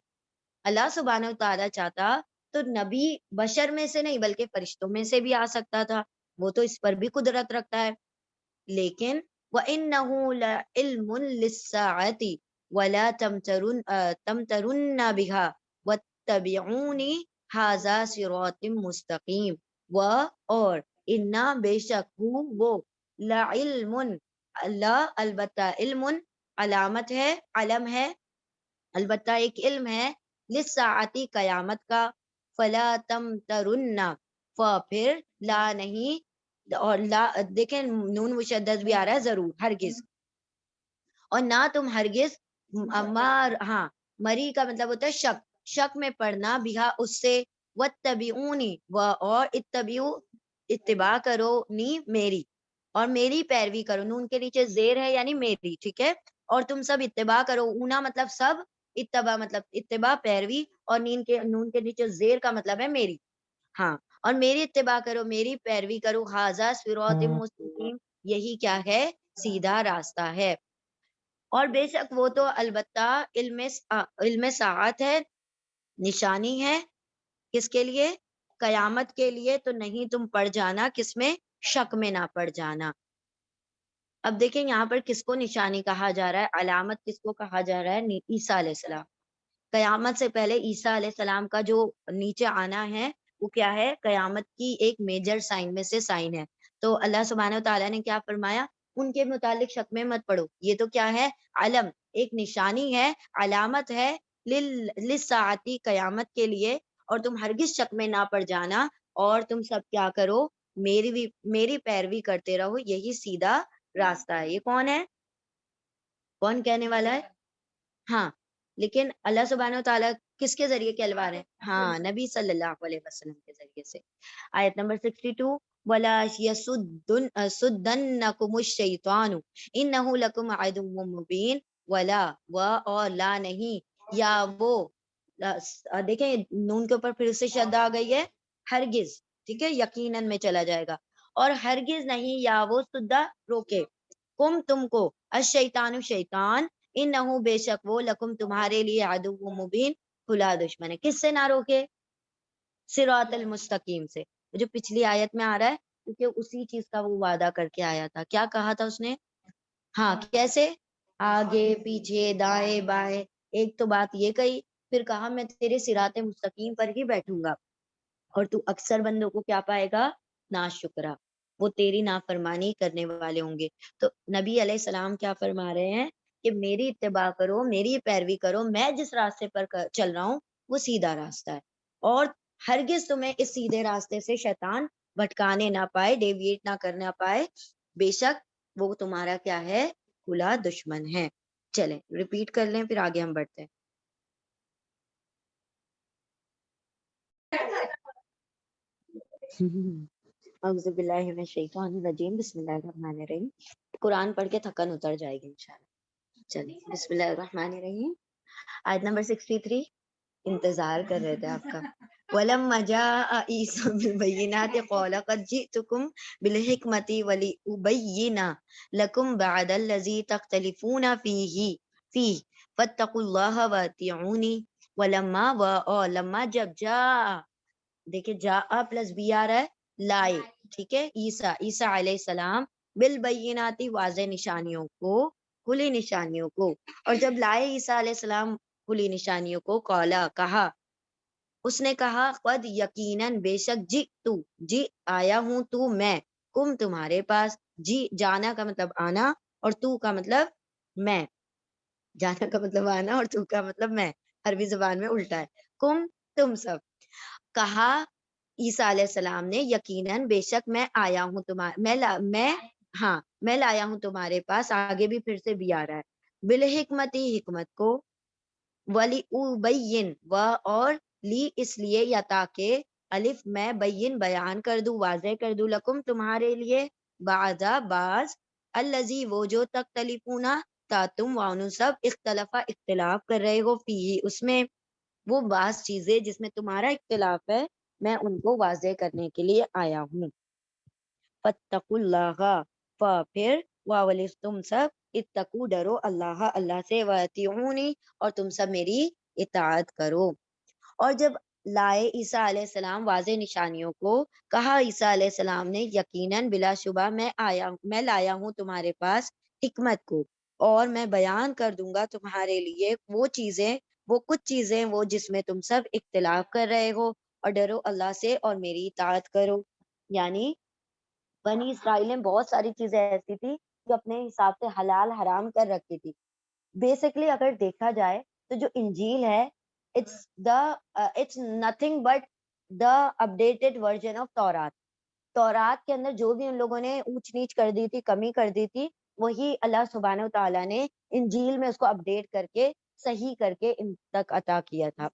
اللہ سبحانہ و تعالیٰ چاہتا تو نبی بشر میں سے نہیں بلکہ فرشتوں میں سے بھی آ سکتا تھا وہ تو اس پر بھی قدرت رکھتا ہے لیکن وَإِنَّهُ لَعِلْمٌ لِلسَّاعَةِ وَلَا تَمْتَرُنَّ بِهَا وَاتَّبِعُونِ هَذَا صِرَاطٌ مُسْتَقِيمٌ اور اِنَّا بے شک وہ لَعِلْمٌ اللہ البتہ علم علامت ہے علم ہے البتہ ایک علم ہے لِلسَّاعَةِ قیامت کا فَلَا تَمْتَرُنَّ پھر لا نہیں اور لا دیکھیں نون مشدد بھی آ رہا ہے ضرور ہرگز اور نہ تم ہرگز مری کا مطلب ہوتا ہے شک میں پڑنا بہا اس سے واتبعونی اور اتباع کرو نی میری اور میری پیروی کرو نون کے نیچے زیر ہے یعنی میری ٹھیک ہے اور تم سب اتباع کرو اونا مطلب سب اتباع مطلب اتباع پیروی اور نون کے نیچے زیر کا مطلب ہے میری ہاں، اور میری اتباع کرو، میری پیروی کرو، ھذا صراط مستقیم، یہی کیا ہے؟ سیدھا راستہ ہے۔ اور بے شک وہ تو البتہ علم ساعت ہے، نشانی ہے، کس کے لیے؟ قیامت کے لیے، تو نہیں تم پڑ جانا، کس میں؟ شک میں نہ پڑ جانا۔ اب دیکھیں یہاں پر کس کو نشانی کہا جا رہا ہے، علامت کس کو کہا جا رہا ہے؟ عیسیٰ علیہ السلام۔ قیامت سے پہلے عیسیٰ علیہ السلام کا جو نیچے آنا ہے وہ کیا ہے؟ قیامت کی ایک میجر سائن میں سے سائن ہے۔ تو اللہ سبحانہ و تعالیٰ نے کیا فرمایا؟ ان کے متعلق شک میں مت پڑو، یہ تو کیا ہے؟ علم، ایک نشانی ہے، علامت ہے للساعتی، قیامت کے لیے، اور تم ہرگز شک میں نہ پڑ جانا، اور تم سب کیا کرو؟ میری پیروی کرتے رہو، یہی سیدھا راستہ ہے۔ یہ کون ہے؟ کون کہنے والا ہے؟ ہاں، لیکن اللہ سبحانہ و تعالیٰ کس کے ذریعے کہلوا رہے ہیں؟ ہاں، نبی صلی اللہ علیہ وسلم کے ذریعے سے۔ آیت نمبر 62، وَلَا يَصُدَّنَّكُمُ الشَّيْطَانُ إِنَّهُ لَكُمْ عَدُوٌّ مُّبِينٌ، ولا اور لا نہیں، یا وہ، دیکھیں نون کے اوپر پھر سے شد آ گئی ہے، ہرگز، ٹھیک ہے، یقیناً میں چلا جائے گا، اور ہرگز نہیں، یا وہ سدہ روکے، کم تم کو، الشیطان شیطان، انہو بے شک وہ، لکم تمہارے لیے، عدو مبین کھلا دشمن ہے، کس سے نہ روکے؟ صراط المستقیم سے، جو پچھلی آیت میں آ رہا ہے، کیونکہ اسی چیز کا وہ وعدہ کر کے آیا تھا۔ کیا کہا تھا اس نے؟ ہاں، کیسے؟ آگے پیچھے دائیں بائیں، ایک تو بات یہ کہی، پھر کہا میں تیرے صراط مستقیم پر ہی بیٹھوں گا، اور تو اکثر بندوں کو کیا پائے گا؟ ناشکرا، وہ تیری نافرمانی کرنے والے ہوں گے۔ تو نبی علیہ السلام کیا فرما رہے ہیں کہ میری اتباع کرو، میری پیروی کرو، میں جس راستے پر چل رہا ہوں وہ سیدھا راستہ ہے، اور ہرگز تمہیں اس سیدھے راستے سے شیطان بھٹکانے نہ پائے، ڈیویٹ نہ کرنا پائے، بے شک وہ تمہارا کیا ہے؟ کھلا دشمن ہے۔ چلیں ریپیٹ کر لیں، پھر آگے ہم بڑھتے ہیں۔ اعوذ باللہ من الشیطان الرجیم، بسم اللہ الرحمن الرحیم۔ قرآن پڑھ کے تھکن اتر جائے گی انشاءاللہ۔ چلیے بسم اللہ الرحمن الرحیم، آیت نمبر 63، انتظار کر رہے تھے آپ کا۔ وَلَمَّا جَاءَ عِیسَىٰ بِالْبَيِّنَاتِ قَالَ قَدْ جِئْتُكُم بِالْحِکْمَةِ وَلِأُبَيِّنَ لَكُم بَعْضَ الَّذِی تَخْتَلِفُونَ فِیہ فَاتَّقُوا اللَّهَ وَأَطِیعُونِ۔ وَلَمَّا لما جب جاء، دیکھیں جاء پلس بی آ رہا ہے، لائے، ٹھیک ہے، عیسیٰ علیہ السلام، بالبیناتی، واضح نشانیوں کو، کھلی نشانیوں کو، اور جب لائے عیسیٰ علیہ السلام کھلی نشانیوں کو، قالا کہا، اس نے کہا، قد یقیناً بے شک، جی آیا ہوں تو میں، کم تمہارے پاس، جی جانا کا مطلب آنا، اور تو کا مطلب میں، جانا کا مطلب آنا، اور تو کا مطلب میں، عربی زبان میں الٹا ہے، کم تم سب، کہا عیسیٰ علیہ السلام نے، یقیناً بے شک میں آیا ہوں میں لایا ہوں تمہارے پاس، آگے بھی پھر سے بھی آ رہا ہے، بالحکمتی، حکمت کو، ولی ابین، و اور لی اس لیے، یا تاکہ، الف میں، بین بیان کر دوں، واضح کر دوں، لکم تمہارے لیے، بعض الذی وہ جو تختلفون تا تم وانو سب اختلاف کر رہے ہو، فی اس میں، وہ بعض چیزیں جس میں تمہارا اختلاف ہے، میں ان کو واضح کرنے کے لیے آیا ہوں۔ فاتقوا اللہ، پھر واولی تم سب، اتقوا ڈرو، اللہ سے، واطیعونی، اور تم سب میری اطاعت کرو۔ اور جب لائے عیسیٰ علیہ السلام واضح نشانیوں کو، کہا عیسیٰ علیہ السلام نے، یقیناً بلا شبہ میں لایا ہوں تمہارے پاس حکمت کو، اور میں بیان کر دوں گا تمہارے لیے وہ کچھ چیزیں وہ جس میں تم سب اختلاف کر رہے ہو، اور ڈرو اللہ سے اور میری اطاعت کرو۔ یعنی بنی اسرائیل میں بہت ساری چیزیں ایسی تھی جو اپنے حساب سے حلال حرام کر رکھی تھی۔ بیسکلی اگر دیکھا جائے تو جو انجیل ہے، it's nothing but the updated version of تورات۔ تورات کے اندر جو بھی ان لوگوں نے اونچ نیچ کر دی تھی، کمی کر دی تھی، وہی اللہ سبحانہ و تعالیٰ نے انجیل میں اس کو اپڈیٹ کر کے، صحیح کر کے ان تک عطا کیا تھا۔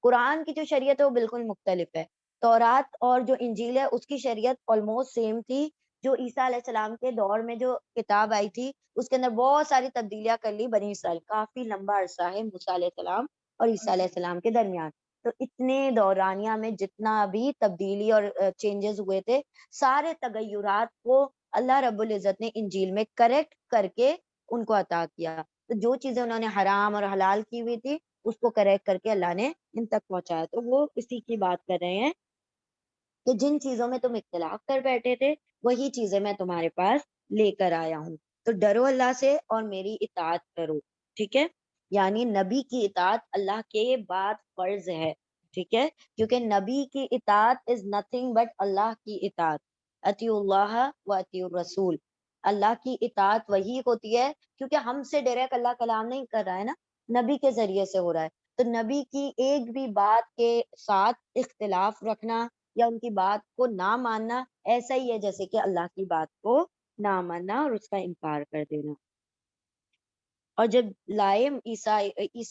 قرآن کی جو شریعت ہے وہ بالکل مختلف ہے۔ تورات اور جو انجیل ہے اس کی شریعت آلموسٹ سیم تھی۔ جو عیسیٰ علیہ السلام کے دور میں جو کتاب آئی تھی اس کے اندر بہت ساری تبدیلیاں کر لی بنی اسرائیل، کافی لمبا عرصہ ہے موسیٰ علیہ السلام اور عیسیٰ علیہ السلام کے درمیان۔ تو اتنے دورانیہ میں جتنا بھی تبدیلی اور چینجز ہوئے تھے، سارے تغیرات کو اللہ رب العزت نے انجیل میں کریکٹ کر کے ان کو عطا کیا. تو جو چیزیں انہوں نے حرام اور حلال کی ہوئی تھی اس کو کریکٹ کر کے اللہ نے ان تک پہنچایا. تو وہ اسی کی بات کر رہے ہیں کہ جن چیزوں میں تم اختلاف کر بیٹھے تھے وہی چیزیں میں تمہارے پاس لے کر آیا ہوں. تو ڈرو اللہ سے اور میری اطاعت کرو. ٹھیک ہے، یعنی نبی کی اطاعت اللہ کے بعد فرض ہے. ٹھیک ہے، کیونکہ نبی کی اطاعت از نتھنگ بٹ اللہ کی اطاعت. اطیع اللہ و اطیع الرسول. اللہ کی اطاعت وہی ہوتی ہے کیونکہ ہم سے ڈائریکٹ اللہ کلام نہیں کر رہا ہے نا، نبی کے ذریعے سے ہو رہا ہے. تو نبی کی ایک بھی بات کے ساتھ اختلاف رکھنا یا ان کی بات کو نہ ماننا ایسا ہی ہے جیسے کہ اللہ کی بات کو نہ ماننا اور اس کا انکار کر دینا. اور جب لائے عیسیٰ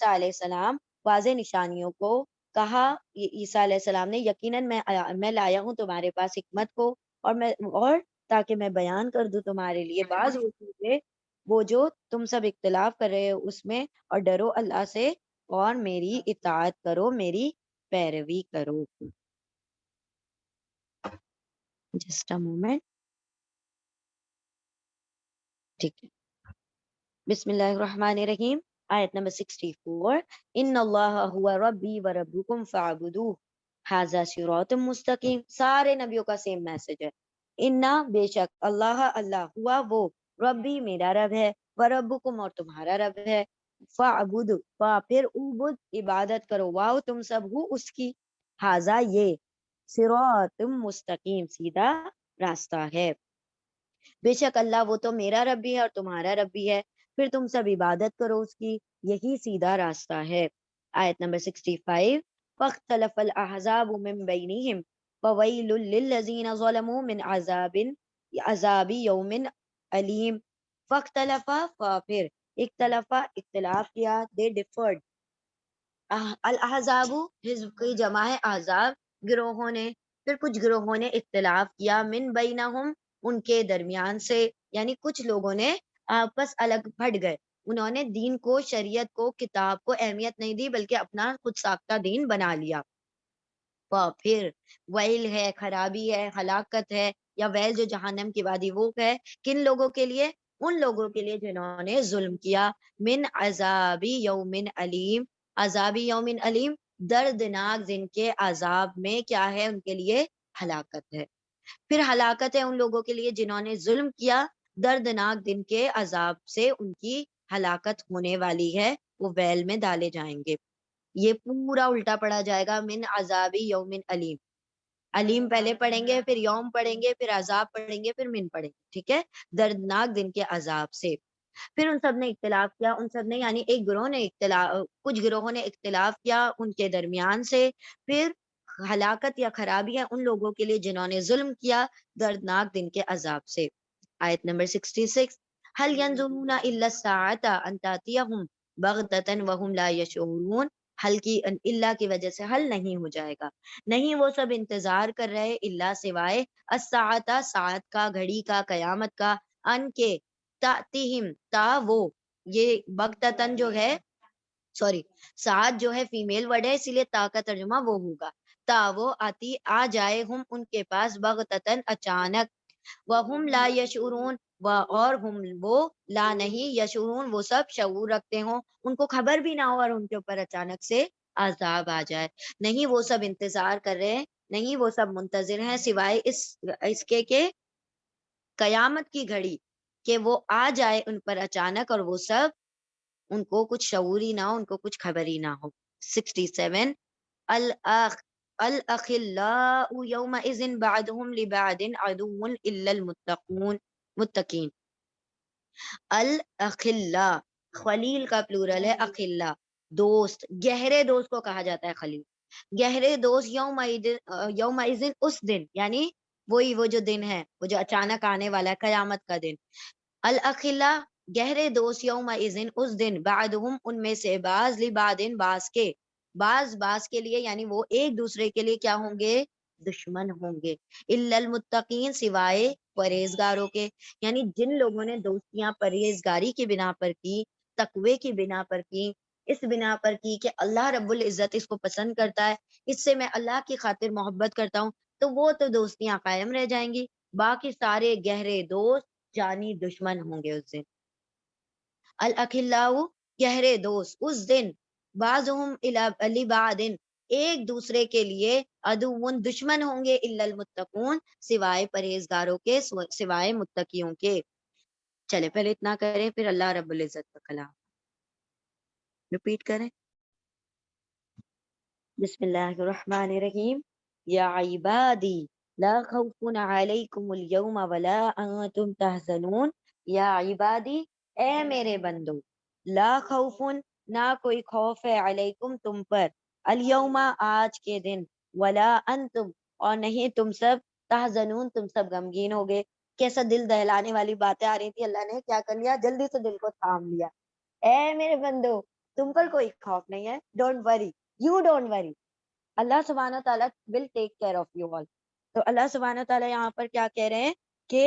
علیہ السلام واضح نشانیوں کو کہا، عیسیٰ علیہ السلام نے یقیناً میں لایا ہوں تمہارے پاس حکمت کو اور تاکہ میں بیان کر دوں تمہارے لیے بعض وہ چیزیں وہ جو تم سب اختلاف کر رہے ہو اس میں، اور ڈرو اللہ سے اور میری اطاعت کرو، میری پیروی کرو. Just a moment. ٹھیک ہے، بسم اللہ الرحمن الرحیم. آیت نمبر 64. ان اللہ ہوا ربی و ربکم فاعبدوہ ھذا صراط مستقیم. سارے نبیوں کا سیم میسج ہے. انا بے شک، اللہ اللہ، ہوا وہ، ربی میرا رب ہے، و ربکم اور تمہارا رب ہے، فاعبد پھر عبد عبادت کرو، واو تم سب ہو اس کی، ھذا یہ، صراط مستقیم سیدھا راستہ ہے. بے شک اللہ وہ تو میرا رب بھی ہے اور تمہارا رب بھی ہے، پھر تم سب عبادت کرو اس کی، یہی سیدھا راستہ ہے. آیت نمبر 65. فاختلف الاحزاب من بینہم فویل للذین ظلموا من عذاب یوم علیم. فاختلف پھر اختلاف کیا، دے ڈیفرڈ. الاحزاب حزب کی جمع ہے، احزاب گروہوں نے. پھر کچھ گروہوں نے اختلاف کیا، من بینہم ان کے درمیان سے، یعنی کچھ لوگوں نے آپس الگ پھٹ گئے، انہوں نے دین کو، شریعت کو، کتاب کو اہمیت نہیں دی بلکہ اپنا خود ساختہ دین بنا لیا. پھر ویل ہے، خرابی ہے، ہلاکت ہے، یا ویل جو جہنم کی وادی وہ ہے کن لوگوں کے لیے؟ ان لوگوں کے لیے جنہوں نے ظلم کیا. من عذابی یوم علیم، عذابی یوم علیم، دردناک دن کے عذاب میں کیا ہے ان کے لیے؟ ہلاکت ہے. پھر ہلاکت ہے ان لوگوں کے لیے جنہوں نے ظلم کیا، دردناک دن کے عذاب سے ان کی ہلاکت ہونے والی ہے، وہ ویل میں ڈالے جائیں گے. یہ پورا الٹا پڑا جائے گا، من عذابی یوم علیم. علیم پہلے پڑھیں گے، پھر یوم پڑھیں گے، پھر عذاب پڑھیں گے، پھر من پڑھیں گے. ٹھیک ہے، دردناک دن کے عذاب سے. پھر ان سب نے اختلاف کیا، ان سب نے یعنی ایک گروہ نے کچھ گروہوں نے اختلاف کیا ان کے درمیان سے. پھر ہلاکت یا خرابی ہے ان لوگوں کے لیے جنہوں نے ظلم کیا، دردناک دن کے عذاب سے. آیت نمبر 66. هل ينظرون الا الساعة ان تأتيهم بغتة وهم لا يشعرون. حل کی اللہ کی وجہ سے حل نہیں ہو جائے گا، نہیں وہ سب انتظار کر رہے اللہ سوائے الساعة ساعت کا، گھڑی کا، قیامت کا، ان کے تأتیہم تا وہ، یہ بغتتن جو ہے سوری ساعت جو ہے فیمیل ورڈ ہے اسی لیے تا کا ترجمہ وہ ہوگا، تا وہ آتی آ جائے ہم ان کے پاس بغتتن اچانک، وہم لا یشعرون اور ہم وہ لا نہیں یشعرون وہ سب شعور رکھتے ہوں، ان کو خبر بھی نہ ہو اور ان کے اوپر اچانک سے عذاب آ جائے. نہیں وہ سب انتظار کر رہے ہیں، نہیں وہ سب منتظر ہیں سوائے اس کے کہ قیامت کی گھڑی کہ وہ آ جائے ان پر اچانک اور وہ سب ان کو کچھ شعور ہی نہ ہو، ان کو کچھ خبر ہی نہ ہو. 67. الاخلاء یومئذ بعضهم لبعض عدو الا متقین. الاخلاء خلیل کا پلورل ہے، اخلاء دوست، گہرے دوست کو کہا جاتا ہے خلیل. گہرے دوست یومئذ اس دن، یعنی وہی وہ جو دن ہے، وہ جو اچانک آنے والا ہے، قیامت کا دن. الاخلاء گہرے دوست یومئذ اس دن، بعضهم ان میں سے، بعض لبعض بعض کے لیے، یعنی وہ ایک دوسرے کے لیے کیا ہوں گے؟ دشمن ہوں گے. الا المتقین سوائے پرہیزگاروں کے، یعنی جن لوگوں نے دوستیاں پرہیزگاری کی بنا پر کی، تقوی کی بنا پر کی، اس بنا پر کی کہ اللہ رب العزت اس کو پسند کرتا ہے، اس سے میں اللہ کی خاطر محبت کرتا ہوں، تو وہ تو دوستیاں قائم رہ جائیں گی، باقی سارے گہرے دوست جانی دشمن ہوں گے اس دن۔ الاخلاء گہرے دوست اس دن، بعضهم لبعض ایک دوسرے کے لیے عدوٌ دشمن ہوں گے، الا المتقون سوائے پرہیزگاروں کے، سوائے متقیوں کے۔ چلے پہلے اتنا کریں پھر اللہ رب العزت کا کلام ریپیٹ کریں۔ بسم اللہ الرحمن الرحیم، یا عبادی لا خوف علیکم اليوم ولا انتم تحزنون، یا عبادی اے میرے بندو، لا خوف نہ کوئی خوف ہے، علیکم تم پر، الیوم آج کے دن، ولا انتم اور نہیں تم سب، تحزنون تم سب غمگین ہوگے۔ کیسا دل دہلانے والی باتیں آ رہی تھی، اللہ نے کیا کر لیا، جلدی سے دل کو تھام لیا۔ اے میرے بندو تم پر کوئی خوف نہیں ہے، don't worry, you don't worry, اللہ سبحانہ تعالیٰ will take care of you all. تو اللہ سبحانہ تعالیٰ یہاں پر کیا کہہ رہے ہیں کہ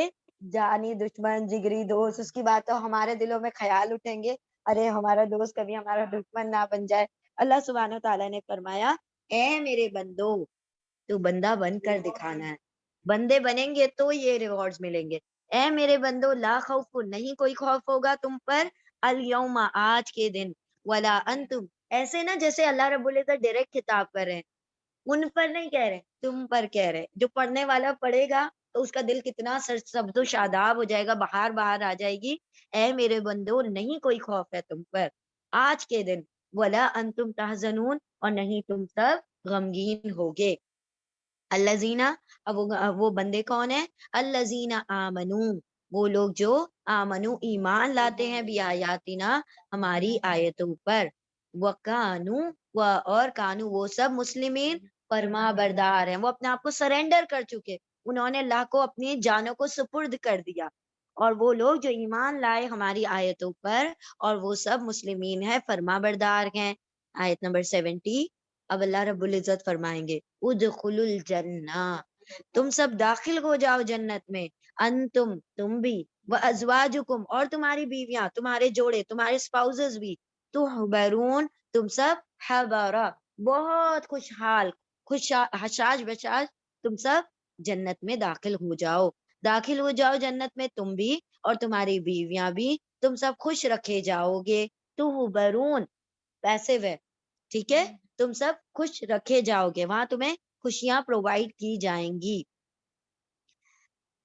جانی دشمن، جگری دوست، اس کی بات تو ہمارے دلوں میں خیال اٹھیں گے، ارے ہمارا دوست کبھی ہمارا دشمن نہ بن جائے۔ اللہ سبحانہ تعالیٰ نے فرمایا اے میرے بندو، تو بندہ بن کر دکھانا ہے، بندے بنیں گے تو یہ ریوارڈز ملیں گے۔ اے میرے بندو لا خوف نہیں کوئی خوف ہوگا تم پر، الیوم آج کے دن، ولا انتم ایسے نا جیسے اللہ رب العزت ڈائریکٹ خطاب کر رہے ہیں، ان پر نہیں کہہ رہے، تم پر کہہ رہے۔ جو پڑھنے والا پڑھے گا تو اس کا دل کتنا سبز و شاداب ہو جائے گا، بہار بہار آ جائے گی۔ اے میرے بندو نہیں کوئی خوف ہے تم پر آج کے دن، ولا انتم تحزنون اور نہیں تم سب غمگین ہوگے۔ الذین اب وہ بندے کون ہیں، الذین آمنو وہ لوگ جو آمنو ایمان لاتے ہیں، بھی آیاتنا ہماری آیتوں پر، وکانو اور کانو وہ سب مسلمین فرما بردار ہیں، وہ اپنے آپ کو سرینڈر کر چکے، انہوں نے اللہ کو اپنی جانوں کو سپرد کر دیا، اور وہ لوگ جو ایمان لائے ہماری آیتوں پر اور وہ سب مسلمین ہیں، فرما بردار ہیں۔ آیت نمبر 70 اب اللہ رب العزت فرمائیں گے ادخلوا الجنہ تم سب داخل ہو جاؤ جنت میں، انتم تم بھی، وازواجکم اور تمہاری بیویاں، تمہارے جوڑے، تمہارے اسپاؤزز بھی، تحبرون تم سب، حبارہ بہت خوشحال، حشاش بشاش تم سب جنت میں داخل ہو جاؤ، داخل ہو جاؤ جنت میں تم بھی اور تمہاری بیویاں بھی، تم سب خوش رکھے جاؤ گے، تحبرون پیسو ہے، ٹھیک ہے، تم سب خوش رکھے جاؤ گے، وہاں تمہیں خوشیاں پرووائڈ کی جائیں گی۔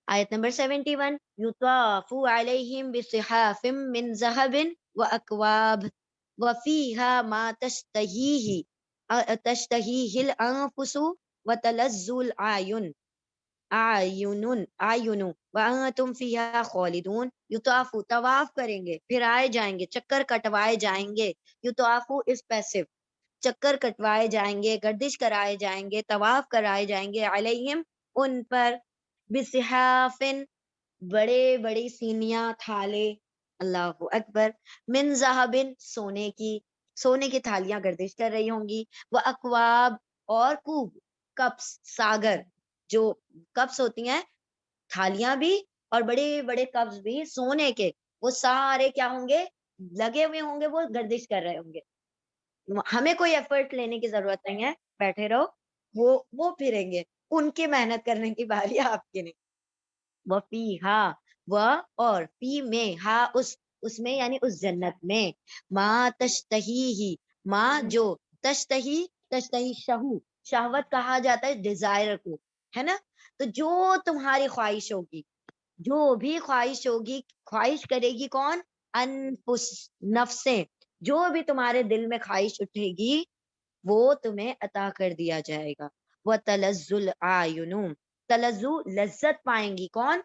آیت نمبر 71 یطاف علیہم بصحاف من ذہب واکواب وفیہا ما تشتہیہ الانفس وتلذ العیون آئین وانتم فیہا خالدون۔ یطاف طواف کریں گے، پھر آئے جائیں گے، چکر کٹوائے جائیں گے، یطاف اس پیسو چکر کٹوائے جائیں گے، گردش کرائے جائیں گے، طواف کرائے جائیں گے، علیہم ان پر، بصحافن بڑے بڑی سینیاں تھالے، اللہ اکبر، من ذہبن سونے کی تھالیاں گردش کر رہی ہوں گی، وہ اکواب اور کوب، کپس ساگر، جو کپس ہوتی ہیں تھالیاں بھی اور بڑے بڑے کپس بھی سونے کے، وہ سارے کیا ہوں گے، لگے ہوئے ہوں گے، وہ گردش کر رہے ہوں گے، ہمیں کوئی ایفرٹ لینے کی ضرورت نہیں ہے، بیٹھے رہو، وہ پھریں گے، ان کی محنت کرنے کی باری آپ کی نہیں۔ وفیہا وہ اور فی میں ہا اس میں یعنی اس جنت میں، ما تشتہی ما جو تشتہی شہوت کہا جاتا ہے ڈیزائر کو، ہے نا، تو جو تمہاری خواہش ہوگی، جو بھی خواہش ہوگی، خواہش کرے گی کون، انفس نفسیں، جو بھی تمہارے دل میں خواہش اٹھے گی وہ تمہیں عطا کر دیا جائے گا۔ وَتَلَذُّ الْأَعْيُنُ تلذو لذت پائیں گی کون،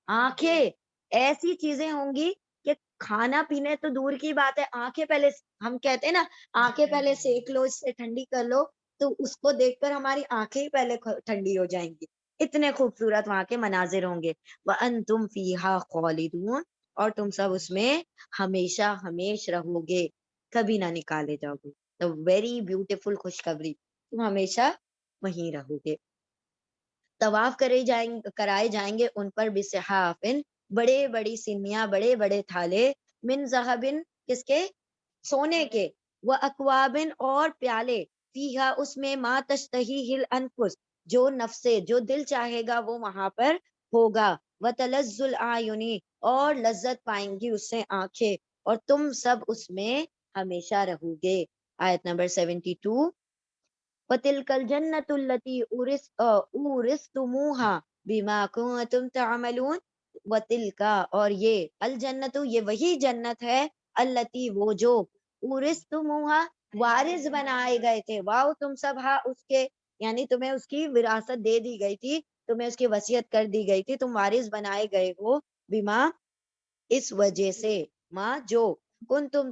آنکھیں، ایسی چیزیں ہوں گی کہ کھانا پینے تو دور کی بات ہے، آنکھیں پہلے، ہم کہتے ہیں نا آنکھیں پہلے سیک لو، اس سے ٹھنڈی کر لو، تو اس کو دیکھ کر ہماری آنکھیں ہی پہلے ٹھنڈی ہو جائیں گی، اتنے خوبصورت وہاں کے مناظر ہوں گے۔ وَأَنْتُمْ فِيهَا خَالِدُونَ اور تم سب اس میں ہمیشہ ہمیش رہو گے، کبھی نہ نکالے جاؤ گے، تو ویری بیوٹیفل خوشخبری، تم ہمیشہ وہیں رہو گے۔ طواف کرائے جائیں گے ان پر بصحافن بڑے بڑی سینیاں، بڑے بڑے تھالے، من ذہبن کس کے، سونے کے، و اکوابن اور پیالے فیہا اس میں ما تشتہیہ الانفس جو نفسے جو دل چاہے گا وہ وہاں پر ہوگا و تلذ الاعین اور لذت پائیں گی اس سے آنکھیں اور تم سب اس میں ہمیشہ رہو گے. آیت نمبر 72 وَتِلْكَ الْجَنَّةُ الَّتِي أُورِثْتُمُوهَا بِمَا كُنتُمْ تَعْمَلُونَ. وَتِلْكَ اور یہ الجنت یہ وہی جنت ہے التی وہ جو اورثتموها وارث بنائے گئے تھے. واؤ تم سب ہاں اس کے یعنی تمہیں اس کی وراثت دے دی گئی تھی, تمہیں اس کی وصیت کر دی گئی تھی, تم وارث بنائے گئے ہو بما اس وجہ سے ماں جو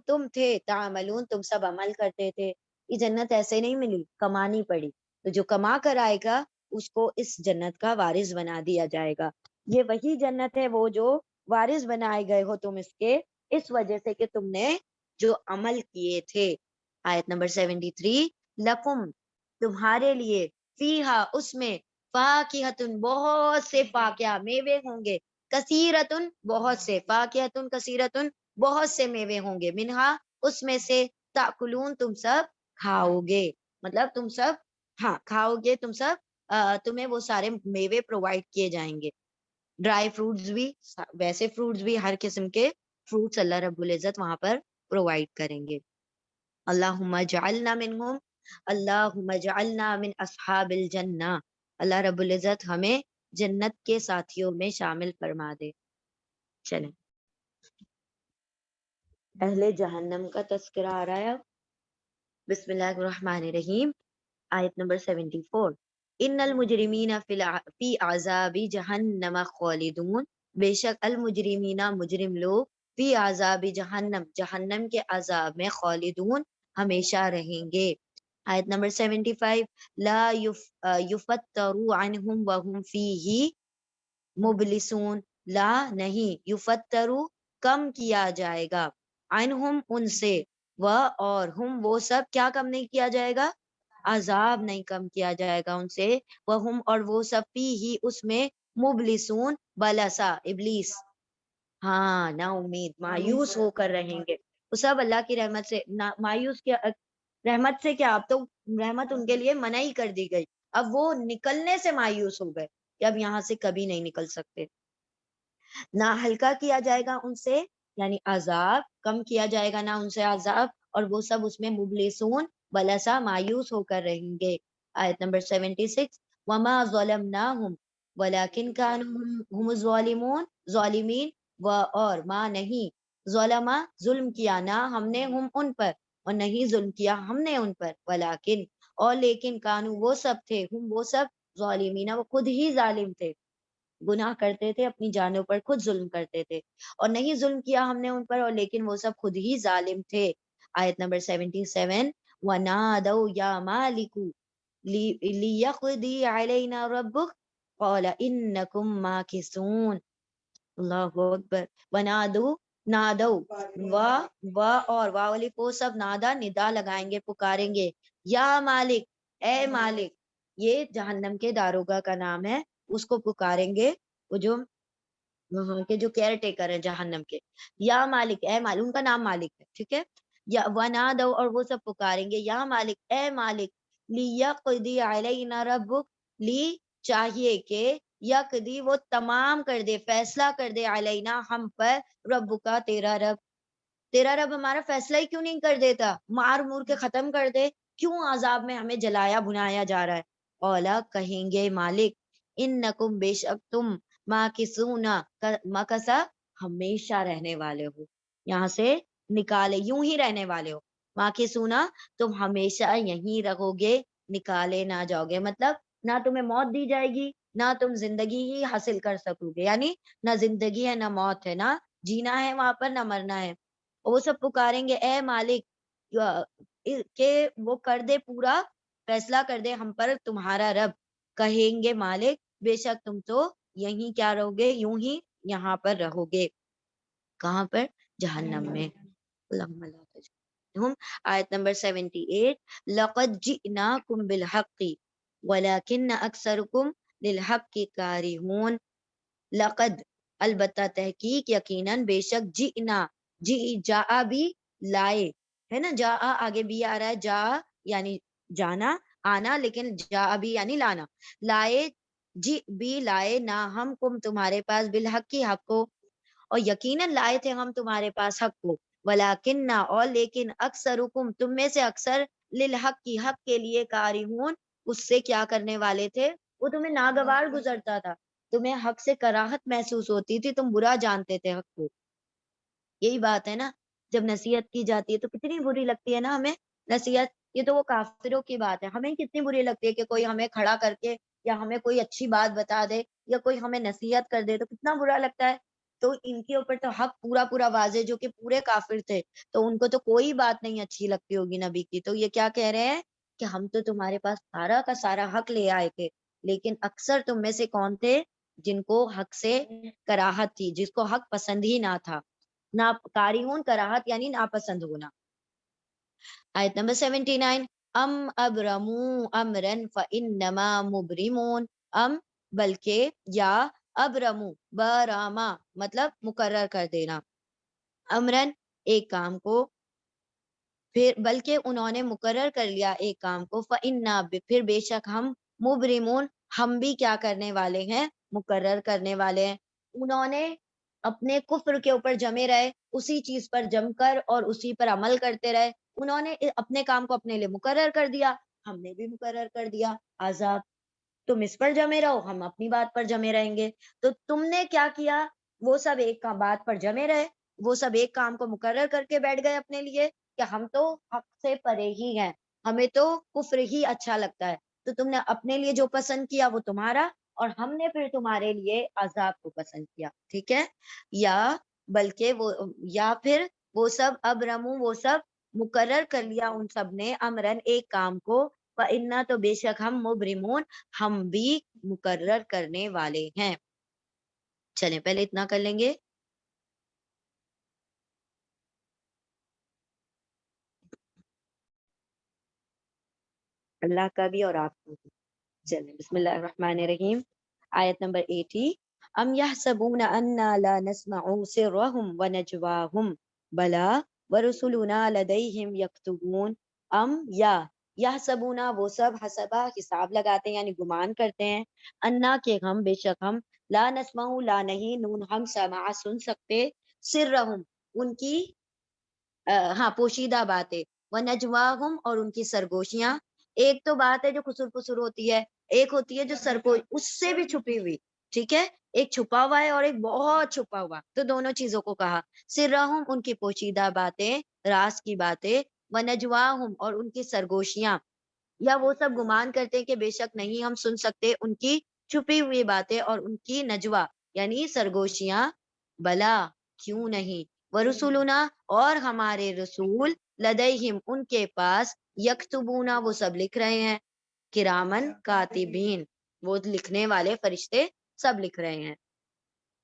تم تھے تعملون تم سب عمل کرتے تھے. یہ جنت ایسے نہیں ملی, کمانی پڑی, تو جو کما کر آئے گا اس کو اس جنت کا وارث بنا دیا جائے گا. یہ وہی جنت ہے وہ جو وارث بنائے گئے ہو تم اس کے اس وجہ سے کہ تم نے جو عمل کیے تھے. آیت نمبر 73 لکم تمہارے لیے فیہا اس میں فاکہۃ بہت سے فاکہہ میوے ہوں گے, کثیرتن بہت سے, فاکہۃ کثیرتن بہت سے میوے ہوں گے, منہا اس میں سے, تاکلون تم سب کھاؤ گے, مطلب تم سب ہاں کھاؤ گے, تم سب تمہیں وہ سارے میوے پرووائڈ کیے جائیں گے, ڈرائی فروٹس بھی ویسے فروٹس بھی, ہر قسم کے فروٹس اللہ رب العزت وہاں پر پرووائڈ کریں گے. اللہم اجعلنا منہم اللہم اجعلنا من اصحاب الجنہ. اللہ رب العزت ہمیں جنت کے ساتھیوں میں شامل فرما دے. چلیں اہل جہنم کا تذکرہ آ رہا ہے. بسم اللہ الرحمن الرحیم. آیت نمبر 74 ان المجرمین فی عذاب جہنم خالدون. بے شک المجرمین مجرم لوگ فی عذاب جہنم جہنم کے عذاب میں خالدون ہمیشہ رہیں گے. آیت نمبر 75 لا یفتر عنہم وہم فیہ مبلسون. لا نہیں, یفتر کم کیا جائے گا, عنہم ان سے, و اور ہم وہ سب کیا کم نہیں کیا جائے گا, عذاب نہیں کم کیا جائے گا ان سے, وہم اور وہ سب فیہ اس میں مبلسون بلسا ابلیس ہاں نا امید مایوس ہو کر رہیں گے. وہ سب اللہ کی رحمت سے مایوس کیا, رحمت سے کیا, اب تو رحمت ان کے لیے منع ہی کر دی گئی, اب وہ نکلنے سے مایوس ہو گئے کہ اب یہاں سے کبھی نہیں نکل سکتے. نہ ہلکا کیا جائے گا ان سے یعنی عذاب کم کیا جائے گا نہ ان سے عذاب, اور وہ سب اس میں مبلسون بلسا مایوس ہو کر رہیں گے. آیت نمبر 76 وما ظلمناہم ولیکن کانوا ہم الظالمون ظالمین, و اور ما نہیں, ظلمہ ظلم کیا نہ ہم نے ہم ان پر, اور نہیں ظلم کیا ہم نے ان پر, ولیکن اور لیکن کانو وہ سب تھے, ہم وہ سب ظالمین وہ خود ہی ظالم تھے, گناہ کرتے تھے, اپنی جانوں پر خود ظلم کرتے تھے, اور نہیں ظلم کیا ہم نے ان پر, اور لیکن وہ سب خود ہی ظالم تھے. آیت نمبر 77 وَنَادَوْا يَا مَالِكُ لِيَقْضِيَ عَلَيْنَا رَبُّكَ قَالَ إِنَّكُمْ مَاكِثُونَ. اللہ اکبر. وَنَادَوْا نادو و اور والی کو سب نادا ندا لگائیں گے, پکاریں گے, یا مالک اے مالک, یہ جہنم کے داروغہ کا نام ہے, اس کو پکاریں گے, وہ جو وہاں کے جو کیئر ٹیکر ہیں جہنم کے, یا مالک اے مالک, ان کا نام مالک ہے, ٹھیک ہے, یا ونادو اور وہ سب پکاریں گے, یا مالک اے مالک, لیقضی علینا ربک, لی چاہیے کہ یقضی وہ تمام کر دے, فیصلہ کر دے, علینا ہم پر, رب کا تیرا رب, تیرا رب ہمارا فیصلہ ہی کیوں نہیں کر دیتا, مار مور کے ختم کر دے, کیوں عذاب میں ہمیں جلایا بنایا جا رہا ہے. اولا کہیں گے مالک انکم بے شک تم ماکثونا مکثا ہمیشہ رہنے والے ہو, یہاں سے نکالے یوں ہی رہنے والے ہو, ماکثونا تم ہمیشہ یہیں رہو گے, نکالے نہ جاؤ گے, مطلب نہ تمہیں موت دی جائے گی نہ تم زندگی ہی حاصل کر سکو گے, یعنی نہ زندگی ہے نہ موت ہے, نہ جینا ہے وہاں پر نہ مرنا ہے. وہ سب پکاریں گے اے مالک کہ وہ کر دے پورا فیصلہ کر دے ہم پر تمہارا رب. کہیں گے مالک بے شک تم تو یہیں کیا رہو گے, یوں ہی یہاں پر رہو گے, کہاں پر, جہنم میں. اللہم لا تجعلہم. آیت نمبر 78 لقد جئناکم بالحق ولکن اکثرکم للحق کارہون. لقد البتہ تحقیق یقیناً بے شک جئنا جی جا بھی لائے, ہے نا, جا آگے بھی آ رہا ہے, جا یعنی جانا آنا, لیکن جا بھی یعنی لانا. لائے جی بھی لائے نہ ہم کم تمہارے پاس بالحق کی حق کو, اور یقیناً لائے تھے ہم تمہارے پاس حق کو, ولیکن نہ اور لیکن اکثرکم تم میں سے اکثر للحق کی حق کے لیے کارہون اس سے کیا کرنے والے تھے, وہ تمہیں ناگوار گزرتا تھا, تمہیں حق سے کراہت محسوس ہوتی تھی, تم برا جانتے تھے حق کو. یہی بات ہے نا, جب نصیحت کی جاتی ہے تو کتنی بری لگتی ہے نا ہمیں نصیحت. یہ تو وہ کافروں کی بات ہے, ہمیں کتنی بری لگتی ہے کہ کوئی ہمیں کھڑا کر کے یا ہمیں کوئی اچھی بات بتا دے یا کوئی ہمیں نصیحت کر دے تو کتنا برا لگتا ہے. تو ان کے اوپر تو حق پورا پورا واضح, جو کہ پورے کافر تھے, تو ان کو تو کوئی بات نہیں اچھی لگتی ہوگی نبی کی. تو یہ کیا کہہ رہے ہیں کہ ہم تو تمہارے پاس سارا کا سارا حق لے آئے تھے, لیکن اکثر تم میں سے کون تھے جن کو حق سے کراہت تھی, جس کو حق پسند ہی نہ تھا. نا کارہون کراہت یعنی ناپسند ہونا. آیت نمبر 79, ام ابرمو امرن فانما مبرمون, ام بلکہ, یا ابرمو براما مطلب مقرر کر دینا, امرن ایک کام کو, پھر بلکہ انہوں نے مقرر کر لیا ایک کام کو, فانا پھر بے شک ہم مبرمون ہم بھی کیا کرنے والے ہیں, مقرر کرنے والے ہیں. انہوں نے اپنے کفر کے اوپر جمے رہے, اسی چیز پر جم کر اور اسی پر عمل کرتے رہے, انہوں نے اپنے کام کو اپنے لیے مقرر کر دیا, ہم نے بھی مقرر کر دیا عذاب. تم اس پر جمے رہو, ہم اپنی بات پر جمے رہیں گے. تو تم نے کیا کیا, وہ سب ایک بات پر جمے رہے, وہ سب ایک کام کو مقرر کر کے بیٹھ گئے اپنے لیے کہ ہم تو حق سے پرے ہی ہیں, ہمیں تو کفر ہی اچھا لگتا ہے. تو تم نے اپنے لیے جو پسند کیا وہ تمہارا, اور ہم نے پھر تمہارے لیے عذاب کو پسند کیا. ٹھیک ہے, یا بلکہ وہ, یا پھر وہ سب ابرمو وہ سب مقرر کر لیا ان سب نے, امرن ایک کام کو, فانا تو بے شک ہم مبرمون ہم بھی مقرر کرنے والے ہیں. چلیں پہلے اتنا کر لیں گے. اللہ کا بھی اور آپ کا بھی. چلیں بسم اللہ الرحمن الرحیم. آیت نمبر 80, ام یحسبون انا لا نسمع سرهم ونجواهم بلا ورسلنا لدیہم یکتبون, ام یا یحسبون وہ سب, حسبہ حساب لگاتے ہیں یعنی گمان کرتے ہیں, انا کہ ہم بے شک ہم, لا نسمع لا نہیں, نون ہم سمع سن سکتے, سرهم ان کی ہاں پوشیدہ باتیں, ونجواہم اور ان کی سرگوشیاں. ایک تو بات ہے جو خسر پسر ہوتی ہے, ایک ہوتی ہے جو سرگو اس سے بھی چھپی ہوئی. ٹھیک ہے, ایک چھپا ہوا ہے اور ایک بہت چھپا ہوا, تو دونوں چیزوں کو کہا. سرہم ان کی پوشیدہ باتیں, راز کی باتیں, ونجواہم اور ان کی سرگوشیاں, یا وہ سب گمان کرتے ہیں کہ بے شک نہیں ہم سن سکتے ان کی چھپی ہوئی باتیں اور ان کی نجوا یعنی سرگوشیاں, بلا کیوں نہیں, ورسولنا اور ہمارے رسول, لدیہم ان کے پاس, یکتبونا وہ سب لکھ رہے ہیں, کرامن کاتبین وہ لکھنے والے فرشتے سب لکھ رہے ہیں.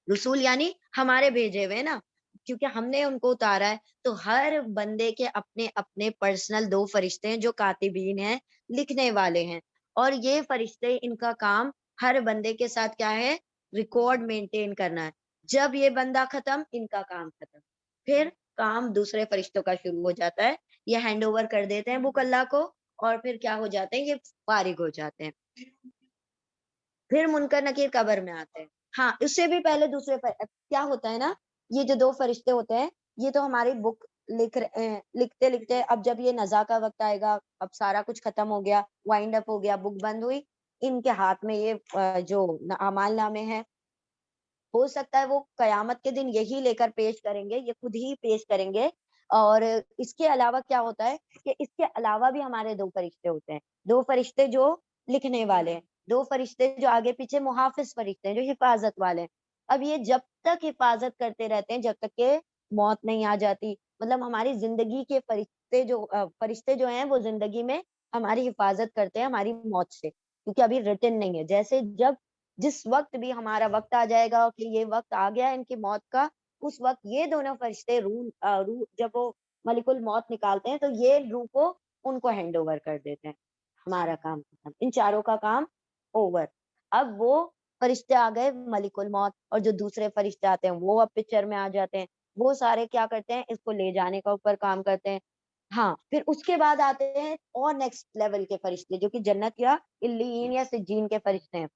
رسول یعنی ہمارے بھیجے ہوئے نا, کیونکہ ہم نے ان کو اتارا ہے, تو ہر بندے کے اپنے اپنے پرسنل 2 فرشتے ہیں جو کاتبین ہیں, لکھنے والے ہیں. اور یہ فرشتے ان کا کام ہر بندے کے ساتھ کیا ہے, ریکارڈ مینٹین کرنا ہے. جب یہ بندہ ختم, ان کا کام ختم, پھر کام دوسرے فرشتوں کا شروع ہو جاتا ہے. یہ ہینڈ اوور کر دیتے ہیں بک اللہ کو, اور پھر کیا ہو جاتے ہیں, یہ فارغ ہو جاتے ہیں. پھر منکر نکیر قبر میں آتے ہیں. ہاں اس سے بھی پہلے دوسرے کیا ہوتا ہے نا, یہ جو 2 فرشتے ہوتے ہیں, یہ تو ہماری بک لکھتے لکھتے, اب جب یہ نزا کا وقت آئے گا, اب سارا کچھ ختم ہو گیا, وائنڈ اپ ہو گیا, بک بند ہوئی, ان کے ہاتھ میں یہ جو اعمال نامے ہیں, ہو سکتا ہے وہ قیامت کے دن یہی لے کر پیش کریں گے, یہ خود ہی پیش کریں گے. اور اس کے علاوہ کیا ہوتا ہے کہ اس کے علاوہ بھی ہمارے 2 فرشتے ہوتے ہیں, 2 فرشتے جو لکھنے والے ہیں, 2 فرشتے جو آگے پیچھے محافظ فرشتے ہیں جو حفاظت والے ہیں. اب یہ جب تک حفاظت کرتے رہتے ہیں جب تک کہ موت نہیں آ جاتی, مطلب ہماری زندگی کے فرشتے جو ہیں وہ زندگی میں ہماری حفاظت کرتے ہیں ہماری موت سے, کیونکہ ابھی ریٹن نہیں ہے. جیسے جس وقت بھی ہمارا وقت آ جائے گا کہ یہ وقت آ گیا ان کی موت کا, اس وقت یہ دونوں فرشتے روح جب وہ ملک الموت نکالتے ہیں تو یہ روح کو ان کو ہینڈ اوور کر دیتے ہیں. ہمارا کام ختم, ان چاروں کا کام اوور. اب وہ فرشتے آ گئے ملک الموت, اور جو دوسرے فرشتے آتے ہیں وہ اب پکچر میں آ جاتے ہیں. وہ سارے کیا کرتے ہیں, اس کو لے جانے کا اوپر کام کرتے ہیں. ہاں پھر اس کے بعد آتے ہیں اور نیکسٹ لیول کے فرشتے جو کہ جنت یا علیین یا سجین کے فرشتے ہیں.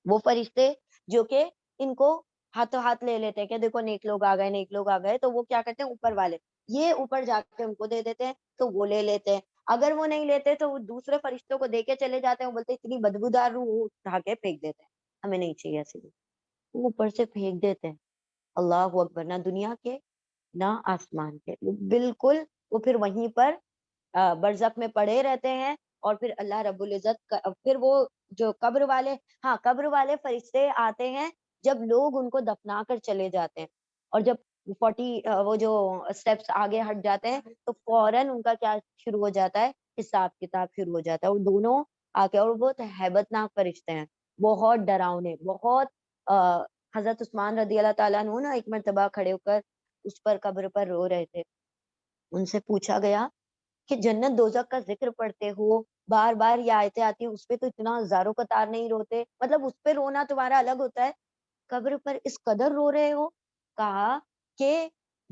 وہ فرشتے جو کہ ان کو ہاتھوں ہاتھ لے لیتے ہیں کہ دیکھو نیک لوگ آ گئے، نیک لوگ آ گئے. تو وہ کیا کرتے ہیں، اوپر والے یہ اوپر جا کے ان کو دے دیتے ہیں تو وہ لے لیتے ہیں. اگر وہ نہیں لیتے تو وہ دوسرے فرشتوں کو دے کے چلے جاتے ہیں. وہ بولتے ہیں اتنی بدبودار روح، وہ اٹھا کے پھینک دیتے ہیں، ہمیں نہیں چاہیے ایسی روح. وہ اوپر سے پھینک دیتے ہیں. اللہ اکبر، نہ دنیا کے نہ آسمان کے، وہ بالکل وہ پھر وہیں پر برزخ میں پڑے رہتے ہیں. اور پھر اللہ رب العزت پھر وہ جو قبر والے، ہاں قبر والے فرشتے آتے ہیں جب لوگ ان کو دفنا کر چلے جاتے ہیں. اور جب 40 وہ جو اسٹیپس آگے ہٹ جاتے ہیں تو فوراً ان کا کیا شروع ہو جاتا ہے، حساب کتاب شروع ہو جاتا ہے. وہ دونوں آ کے، اور بہت ہیبت ناک فرشتے ہیں، بہت ڈراؤنے، بہت حضرت عثمان رضی اللہ تعالیٰ عنہ نا ایک مرتبہ کھڑے ہو کر اس پر قبر پر رو رہے تھے. ان سے پوچھا گیا کہ جنت دوزخ کا ذکر پڑھتے ہو، بار بار یہ آیتیں آتی ہیں، اس پہ تو اتنا ہزاروں قطار نہیں روتے، مطلب اس پہ رونا تمہارا الگ ہوتا ہے، قبر پر اس قدر رو رہے ہو. کہا کہ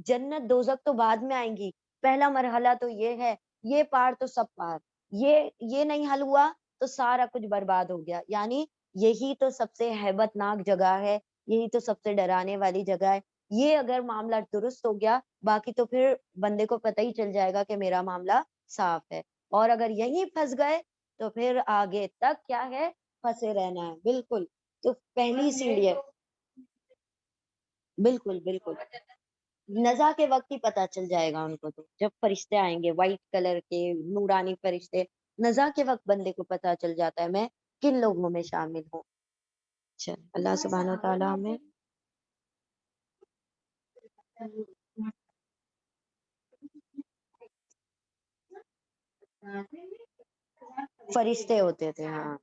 جنت دوزخ تو بعد میں آئیں گی، پہلا مرحلہ تو یہ ہے، یہ پار تو سب پار، یہ نہیں حل ہوا تو سارا کچھ برباد ہو گیا. یعنی یہی تو سب سے ہیبت ناک جگہ ہے، یہی تو سب سے ڈرانے والی جگہ ہے. یہ اگر معاملہ درست ہو گیا، باقی تو پھر بندے کو پتہ ہی چل جائے گا کہ میرا معاملہ صاف ہے. اور اگر یہیں پھنس گئے تو پھر آگے تک کیا ہے، پھنسے رہنا ہے. بالکل، تو پہلی سیڑھی ہے. بالکل بالکل، نزا کے وقت ہی پتا چل جائے گا ان کو. تو جب فرشتے آئیں گے وائٹ کلر کے نورانی فرشتے، نزا کے وقت بندے کو پتا چل جاتا ہے میں کن لوگوں میں شامل ہوں. چل اللہ سبحانہ و تعالیٰ ہمیں فرشتے ہوتے تھے. ہاں،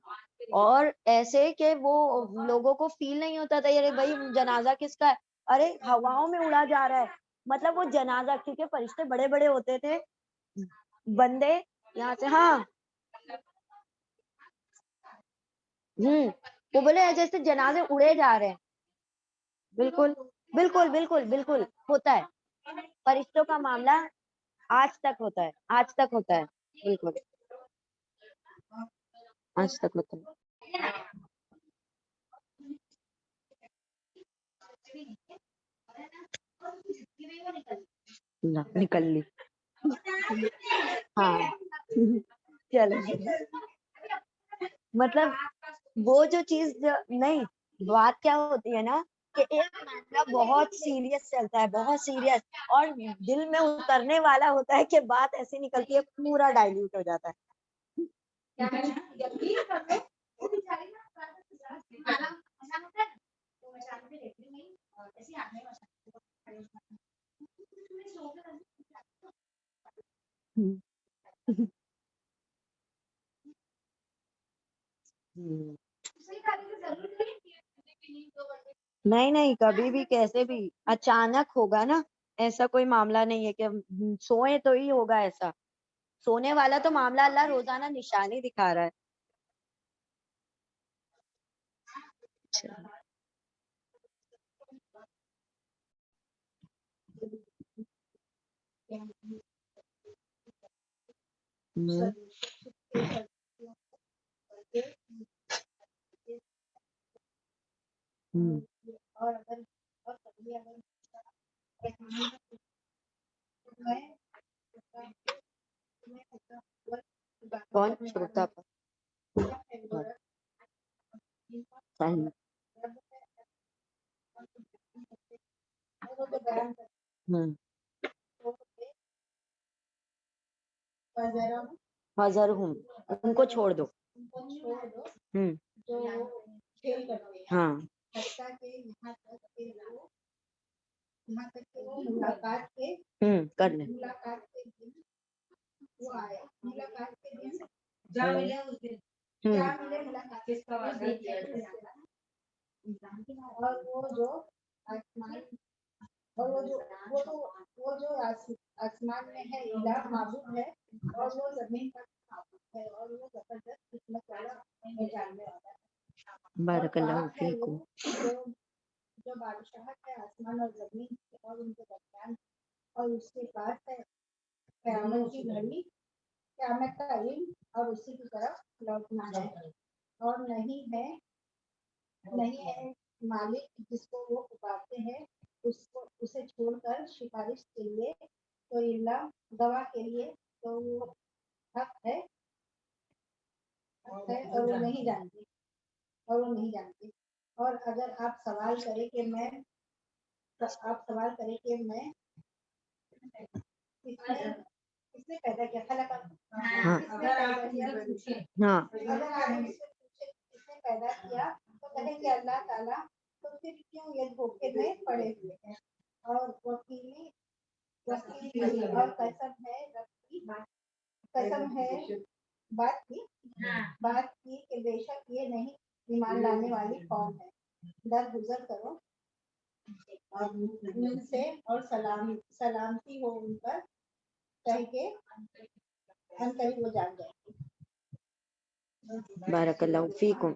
اور ایسے کہ وہ لوگوں کو فیل نہیں ہوتا تھا ارے بھائی جنازہ کس کا ہے، ارے ہواؤں میں اڑا جا رہا ہے. مطلب وہ جنازہ، کیونکہ فرشتے بڑے بڑے ہوتے تھے، بندے یہاں سے، ہاں وہ بولے جیسے جنازے اڑے جا رہے ہیں. بالکل بالکل بالکل بالکل ہوتا ہے. فرشتوں کا معاملہ آج تک ہوتا ہے، آج تک ہوتا ہے. بالکل آج تک ہوتا ہے. نکل لی. ہاں چلو، مطلب وہ جو چیز نہیں، بات کیا ہوتی ہے نا کہ ایک معاملہ بہت سیریس چلتا ہے، بہت سیریس، اور دل میں اترنے والا ہوتا ہے کہ بات ایسی نکلتی ہے پورا ڈائلیوٹ ہو جاتا ہے. نہیں نہیں، کبھی بھی کیسے بھی اچانک ہوگا نا، ایسا کوئی معاملہ نہیں ہے کہ سوئے تو ہی ہوگا ایسا. سونے والا تو معاملہ اللہ روزانہ نشانی دکھا رہا ہے. کون چھوٹا پا صحیح. حضر ہوں، ان کو چھوڑ دو. ہاں کر لیں. بارک اللہ فیکم. اور اسی کی طرف لوٹنا ہے، اور نہیں ہے مالک جس کو وہ پکارتے ہیں اسے چھوڑ کر سفارش کے لیے، تو اللہ گواہ کے لیے تو وہ حق ہے اور وہ نہیں جانتے اور اگر آپ سوال کریں کہ میں کس نے پیدا کیا، خلق ہاں اگر آپ اس سے پوچھیں کس نے پیدا کیا تو کہیں کہ اللہ تعالیٰ، تو پھر کیوں یہ دھوکے میں پڑے ہوئے ہیں؟ اور وکیلی اور قسم ہے بات کی کہ بے شک یہ نہیں ایمان لانے والی قوم ہے، درگزر کرو اور ان سے اور سلامتی ہو ان پر، کہہ کے ان قریب وہ جان جائے۔ بارک اللہ فیکم۔